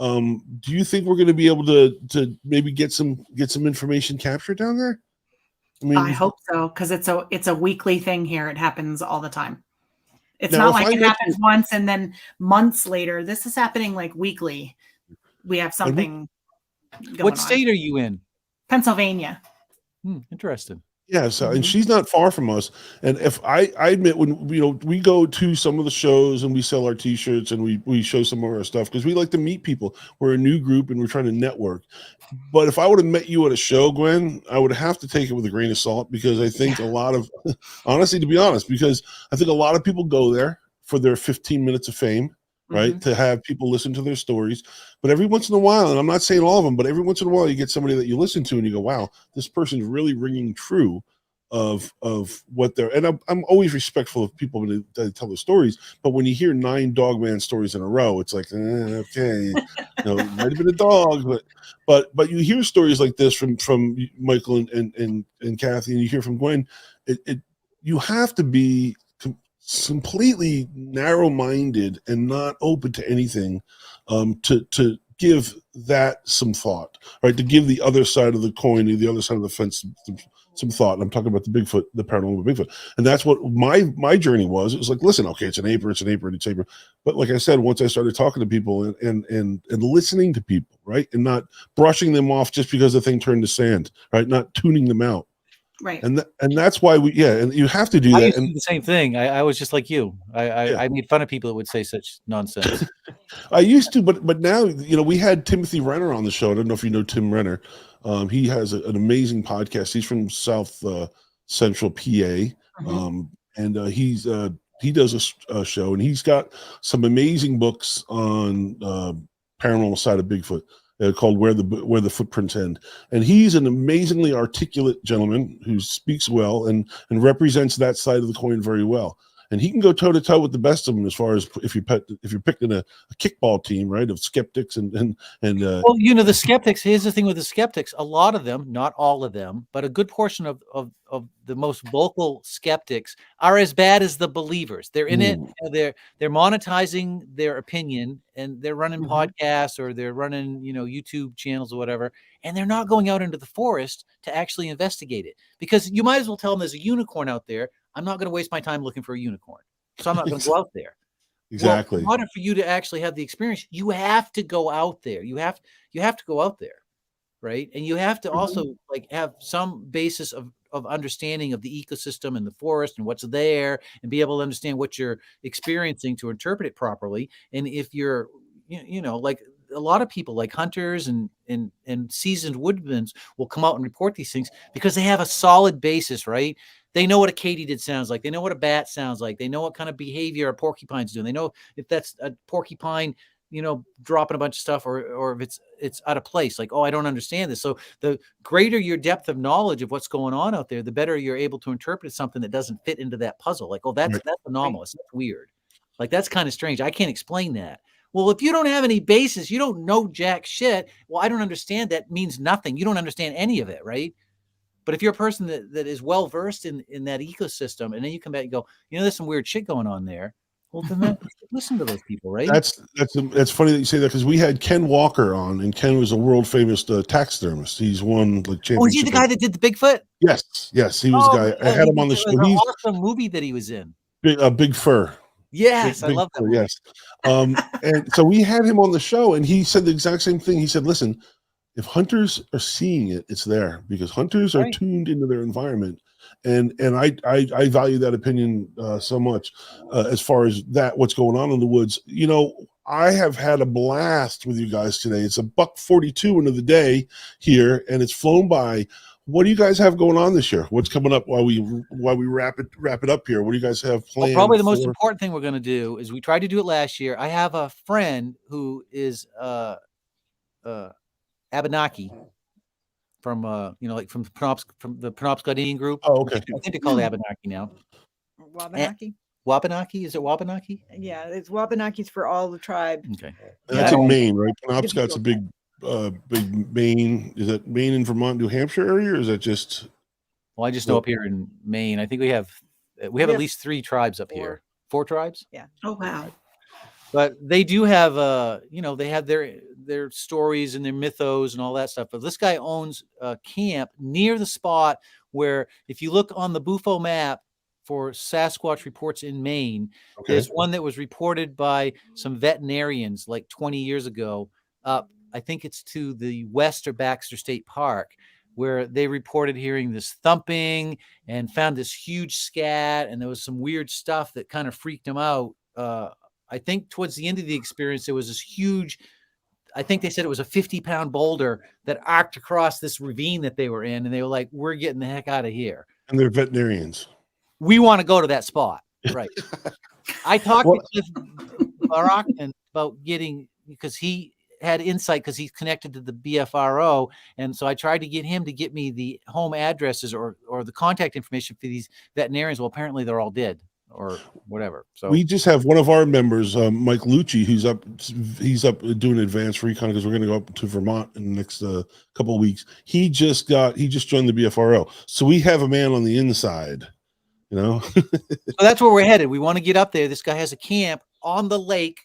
Do you think we're going to be able to maybe get some information captured down there? I mean, I hope so, because it's a weekly thing here. It happens all the time. It's not like it happens once and then months later. This is happening like weekly. We have something going on. What state are you in? Pennsylvania. Interesting. Yeah, so and she's not far from us. And if I admit, when we go to some of the shows and we sell our T-shirts and we show some of our stuff because we like to meet people. We're a new group and we're trying to network. But if I would have met you at a show, Gwen, I would have to take it with a grain of salt, because I think a lot of, honestly, to be honest, because I think a lot of people go there for their 15 minutes of fame, right? To have people listen to their stories. But every once in a while, and I'm not saying all of them, but every once in a while you get somebody that you listen to and you go, wow, this person's really ringing true of what they're, and I'm always respectful of people when they tell the stories, but when you hear 9 dogman stories in a row, it's like, okay, it might have been a dog, but you hear stories like this from Michael and Kathy, and you hear from Gwen, you have to be completely narrow-minded and not open to anything to give that some thought, right? To give the other side of the coin, the other side of the fence some thought. And I'm talking about the Bigfoot, the paranormal Bigfoot. And that's what my journey was. It was like, listen, okay, it's an ape, but like I said, once I started talking to people and listening to people, right, and not brushing them off just because the thing turned to sand, right, not tuning them out. Right. And that's why and you have to do I that. used to And do the same thing. I was just like you. I made fun of people that would say such nonsense. I used to, but now, we had Timothy Renner on the show. I don't know if you know Tim Renner. He has an amazing podcast. He's from South Central PA, and he does a show, and he's got some amazing books on paranormal side of Bigfoot. Called Where the Footprints End, and he's an amazingly articulate gentleman who speaks well and represents that side of the coin very well. And he can go toe to toe with the best of them as far as if you're picking a kickball team, right, of skeptics and well, the skeptics. Here's the thing with the skeptics: a lot of them, not all of them, but a good portion of the most vocal skeptics are as bad as the believers. They're in it. They're monetizing their opinion, and they're running podcasts or they're running YouTube channels or whatever, and they're not going out into the forest to actually investigate it, because you might as well tell them there's a unicorn out there. I'm not going to waste my time looking for a unicorn, so I'm not going to go out there. Exactly. Well, in order for you to actually have the experience, you have to go out there. You have to go out there, right? And you have to also have some basis of understanding of the ecosystem and the forest and what's there, and be able to understand what you're experiencing to interpret it properly. And if you're, like a lot of people, like hunters and seasoned woodmen, will come out and report these things because they have a solid basis, right? They know what a katydid sounds like. They know what a bat sounds like. They know what kind of behavior a porcupine's doing. They know if that's a porcupine, dropping a bunch of stuff, or if it's out of place. Like, oh, I don't understand this. So the greater your depth of knowledge of what's going on out there, the better you're able to interpret something that doesn't fit into that puzzle. Like, oh, that's anomalous. That's weird. Like, that's kind of strange. I can't explain that. Well, if you don't have any basis, you don't know jack shit. Well, I don't understand. That means nothing. You don't understand any of it, right? But if you're a person that is well versed in that ecosystem, and then you come back and go, there's some weird shit going on there. Well, then listen to those people, right? That's funny that you say that, because we had Ken Walker on, and Ken was a world famous taxidermist. He's won like championship. Oh, is he the guy that did the Bigfoot? Yes, he was the guy. I had him on the show. He's an awesome movie that he was in. Big Fur. Yes, I love that movie. Yes, and so we had him on the show, and he said the exact same thing. He said, "Listen, if hunters are seeing it, it's there, because hunters are tuned into their environment." And I value that opinion so much as far as what's going on in the woods. I have had a blast with you guys today. It's $1:42 into the day here, and it's flown by. What do you guys have going on this year? What's coming up while we wrap it up here? What do you guys have planned? Well, probably the most important thing we're going to do is, we tried to do it last year. I have a friend who is Abenaki from from the Penobscot Indian group. Oh, okay. I think they call it Abenaki now. Wabanaki. Wabanaki? Is it Wabanaki? Yeah, it's Wabanakis for all the tribe. Okay. And that's in Maine, right? Penobscot's a big Maine. Is that Maine and Vermont, New Hampshire area, or is that just? Well, I just know up here in Maine, I think we have at least 3 tribes up here. 4 tribes? Yeah. Oh, wow. But they do have they have their stories and their mythos and all that stuff. But this guy owns a camp near the spot where, if you look on the Bufo map for Sasquatch reports in Maine, there's one that was reported by some veterinarians like 20 years ago. I think it's to the west of Baxter State Park, where they reported hearing this thumping and found this huge scat, and there was some weird stuff that kind of freaked them out. I think towards the end of the experience, there was this huge, I think they said it was a 50-pound boulder that arced across this ravine that they were in. And they were like, we're getting the heck out of here. And they're veterinarians. We want to go to that spot. Right. I talked to Cliff Barakman about because he had insight, because he's connected to the BFRO. And so I tried to get him to get me the home addresses or the contact information for these veterinarians. Well, apparently they're all dead, or whatever. So we just have one of our members, Mike Lucci, who's up. He's up doing advanced recon, because we're going to go up to Vermont in the next couple of weeks. He just joined the BFRO, so we have a man on the inside. So that's where we're headed. We want to get up there. This guy has a camp on the lake,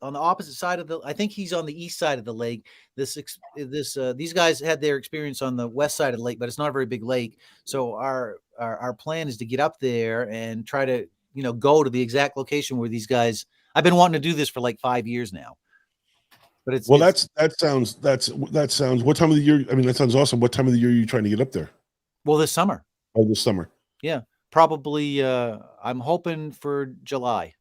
on the opposite side of I think he's on the east side of the lake. These guys had their experience on the west side of the lake, but it's not a very big lake. So our plan is to get up there and try to go to the exact location where these guys. I've been wanting to do this for like 5 years now. But that sounds. What time of the year? I mean, that sounds awesome. What time of the year are you trying to get up there? Well, this summer. By this summer. Yeah, probably. I'm hoping for July.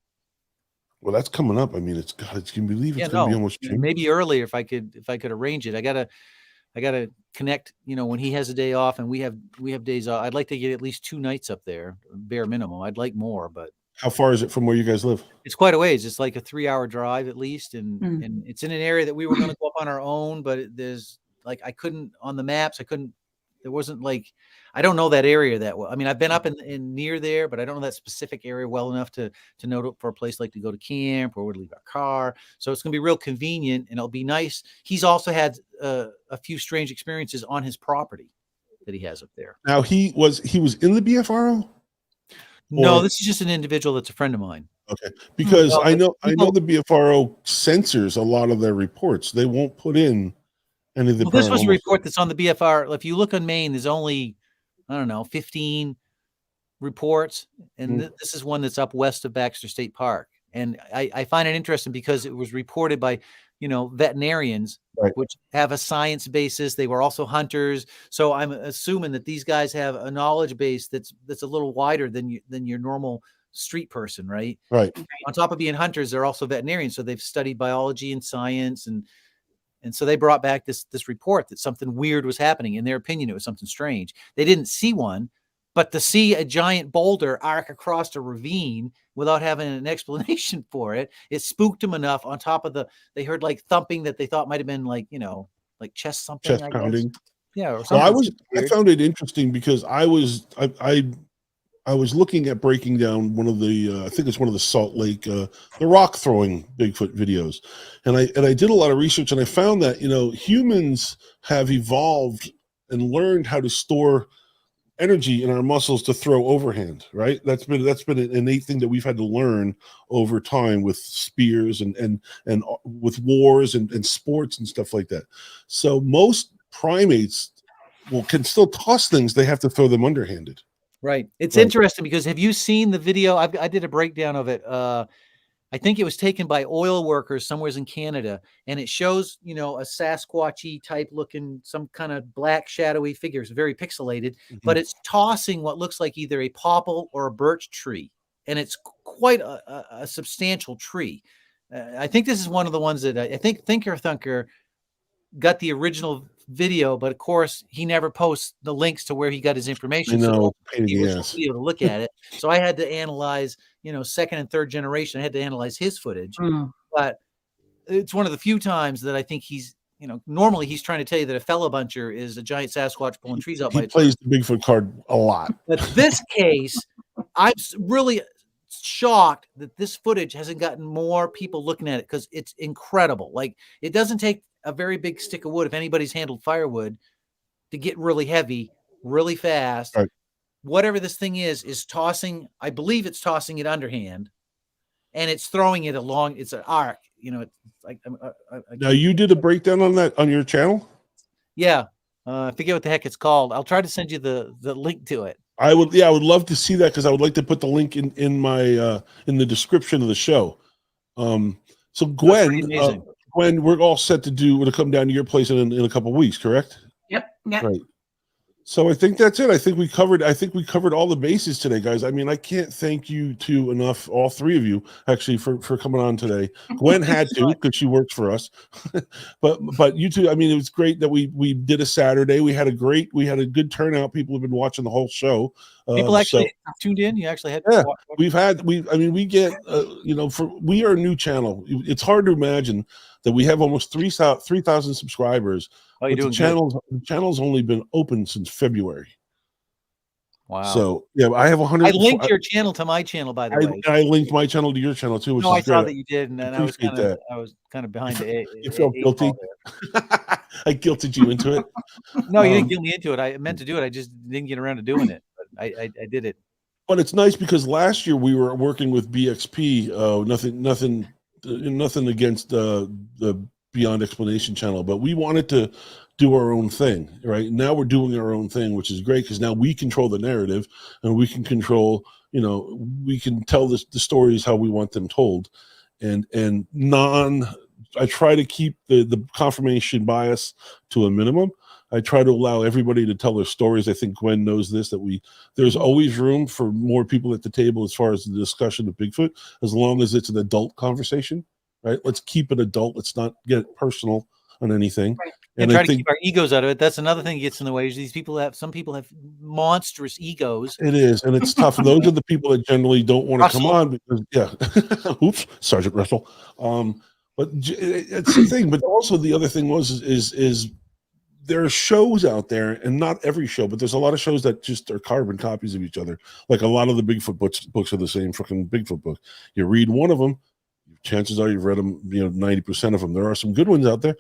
Well, that's coming up. I mean, it's God. Can you believe it's Yeah, going to be no, almost June? maybe earlier if I could arrange it. I gotta connect. When he has a day off and we have days off. I'd like to get at least 2 nights up there, bare minimum. I'd like more, but How far is it from where you guys live? it's quite a ways. It's like a 3-hour drive at least, and it's in an area that we were going to go up on our own, but there's like I couldn't on the maps. There wasn't like I don't know that area that well. I mean, I've been up in near there, but I don't know that specific area well enough to know for a place like to go to camp or where to leave our car. So it's going to be real convenient and it'll be nice. He's also had a few strange experiences on his property that he has up there. Now he was in the BFRO. No, Or- this is just an individual that's a friend of mine. Okay, because Well, I know people- the BFRO censors a lot of their reports. They won't put in any of the. Well, this was a paranormal report that's on the BFR. If you look on Maine, there's only, I don't know, 15 reports. And this is one that's up west of Baxter State Park. And I find it interesting because it was reported by, veterinarians, Right. which have a science basis. They were also hunters. So I'm assuming that these guys have a knowledge base that's a little wider than your normal street person, right? Right. On top of being hunters, they're also veterinarians. So they've studied biology and science and so they brought back this report that something weird was happening. In their opinion, it was something strange. They didn't see one, but to see a giant boulder arc across a ravine without having an explanation for it, it spooked them enough. On top of they heard like thumping that they thought might have been like, like chest something. Chest I guess. pounding. Yeah. Or Well, something I found it interesting because I was looking at breaking down one of the I think it's one of the Salt Lake the rock throwing Bigfoot videos, and I did a lot of research and I found that humans have evolved and learned how to store energy in our muscles to throw overhand. Right, that's been an innate thing that we've had to learn over time with spears and with wars and sports and stuff like that. So most primates can still toss things. They have to throw them underhanded. Right. It's Right. interesting because have you seen the video? I did a breakdown of it. I think it was taken by oil workers somewhere in Canada, and it shows, a Sasquatchy type looking, some kind of black shadowy figure. It's very pixelated, but it's tossing what looks like either a popple or a birch tree, and it's quite a substantial tree. I think this is one of the ones that I think Thinker Thunker got the original video, but of course he never posts the links to where he got his information. I know, So pain in the the original ass. video to look at it. So I had to analyze, second and third generation. I had to analyze his footage, but it's one of the few times that I think he's, normally he's trying to tell you that a fellow buncher is a giant Sasquatch pulling trees out by He its plays the Bigfoot card a lot. But this case, I'm really shocked that this footage hasn't gotten more people looking at it because it's incredible. Like it doesn't take a very big stick of wood if anybody's handled firewood to get really heavy, really fast. Right. Whatever this thing is tossing. I believe it's tossing it underhand, and it's throwing it along. It's an arc. It's like Now you did a breakdown on that on your channel. yeah. I forget what the heck it's called. I'll try to send you the link to it. I would love to see that because I would like to put the link in my in the description of the show. So Gwen, we're all set to come down to your place in a couple of weeks, correct? Yep. Right. So I think that's it. I think we covered all the bases today, guys. I mean, I can't thank you two enough, all three of you, actually, for coming on today. Gwen had to because she works for us, but you two. I mean, it was great that we did a Saturday. We had a good turnout. People have been watching the whole show. People actually tuned in. You actually had. Yeah, we get we are a new channel. It's hard to imagine that we have almost 3,000 subscribers. Oh, you're doing the channel's only been open since February. Wow. So yeah, I have 100. I linked your channel to my channel, by the way. I linked my channel to your channel too. Which No, is I saw great. that you did, and I was kind of behind it. You felt guilty. I guilted you into it. No, you didn't guilt me into it. I meant to do it. I just didn't get around to doing it. But I did it. But it's nice because last year we were working with BXP. Nothing against the Beyond Explanation channel, but we wanted to do our own thing. Right now, we're doing our own thing, which is great because now we control the narrative and we can control. We can tell the stories how we want them told, and I try to keep the confirmation bias to a minimum. I try to allow everybody to tell their stories. I think Gwen knows this, that there's always room for more people at the table as far as the discussion of Bigfoot, as long as it's an adult conversation, right? Let's keep it adult. Let's not get personal on anything. Right. And try to keep our egos out of it. That's another thing that gets in the way. Is some people have monstrous egos. It is, and it's tough. And those are the people that generally don't want to come on because, oops, Sergeant Russell. But it's the thing. But also the other thing is there are shows out there, and not every show, but there's a lot of shows that just are carbon copies of each other. Like a lot of the Bigfoot books are the same freaking Bigfoot book. You read one of them, chances are you've read them, 90% of them. There are some good ones out there.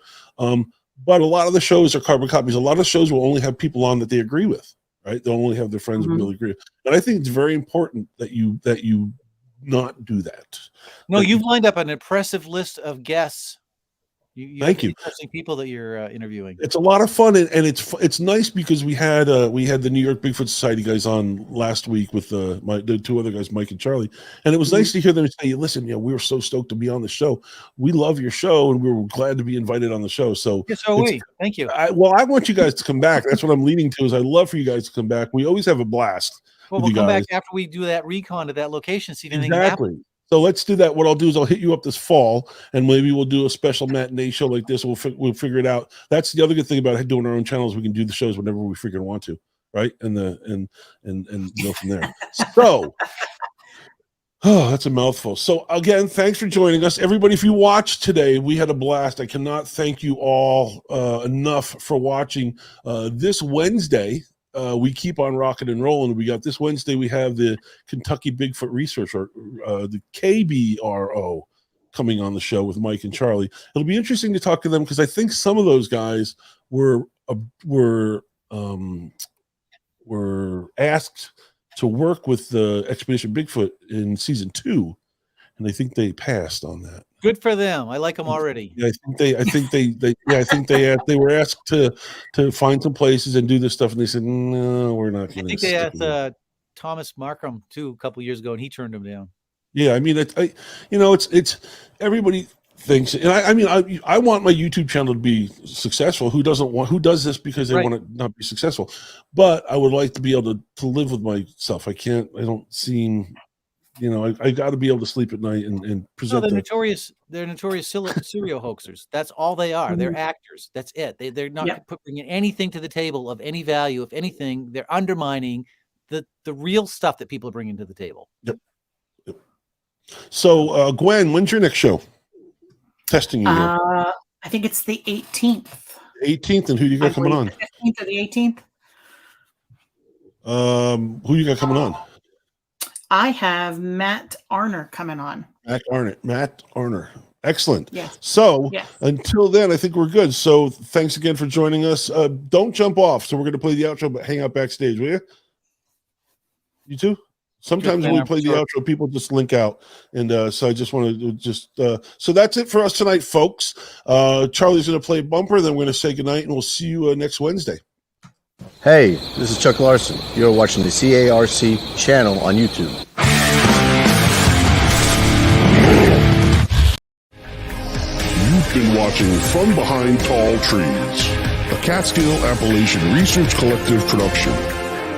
But a lot of the shows are carbon copies. A lot of shows will only have people on that they agree with, right? They'll only have their friends who really agree. And I think it's very important that you not do that. No, you've lined up an impressive list of guests. Thank you. Interesting people that you're interviewing. It's a lot of fun, and it's nice because we had the New York Bigfoot Society guys on last week with the two other guys, Mike and Charlie, and it was nice to hear them say, "Listen, we were so stoked to be on the show. We love your show, and we were glad to be invited on the show." So, thank you. I want you guys to come back. That's what I'm leading to. Is I love for you guys to come back. We always have a blast. Well, we'll come back after we do that recon to that location. See if anything happens. So let's do that. What I'll do is I'll hit you up this fall, and maybe we'll do a special matinee show like this. We'll figure it out. That's the other good thing about doing our own channels. We can do the shows whenever we freaking want to, right? And go from there. So, that's a mouthful. So again, thanks for joining us, everybody. If you watched today, we had a blast. I cannot thank you all enough for watching. This Wednesday, we keep on rocking and rolling. We got this Wednesday, we have the Kentucky Bigfoot Research, or the KBRO, coming on the show with Mike and Charlie. It'll be interesting to talk to them because I think some of those guys were asked to work with the Expedition Bigfoot in season 2, and I think they passed on that. Good for them. I like them already. Yeah, I think they were asked to find some places and do this stuff, and they said, "No, we're not going to." I think they asked Thomas Markham too a couple years ago, and he turned them down. Yeah, I mean, it's everybody thinks, and I want my YouTube channel to be successful. Who does this because they want to not be successful? But I would like to be able to live with myself. I don't seem. I got to be able to sleep at night and present. No, they're notorious serial hoaxers. That's all they are. They're actors. That's it. They're not bringing anything to the table of any value. If anything, they're undermining the real stuff that people are bringing to the table. Yep. So, Gwen, when's your next show? Testing you here. I think it's the 18th. 18th, and who you got coming on? The 15th or the 18th. Who you got coming on? I have Matt Arner coming on. Matt Arner. Excellent. Yes. So until then, I think we're good. So thanks again for joining us. Don't jump off. So we're going to play the outro, but hang out backstage, will you? You too? Sometimes when we play the outro, people just link out. And so I just want to so that's it for us tonight, folks. Charlie's going to play bumper. Then we're going to say goodnight, and we'll see you next Wednesday. Hey, this is Chuck Larson. You're watching the CARC channel on YouTube. You've been watching From Behind Tall Trees, a Catskill Appalachian Research Collective production.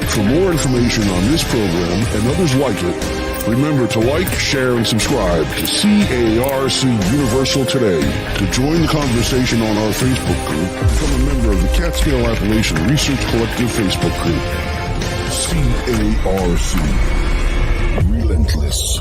For more information on this program and others like it, remember to like, share, and subscribe to CARC Universal Today. To join the conversation on our Facebook group, become a member of the Catskill Appalachian Research Collective Facebook group. CARC. Relentless.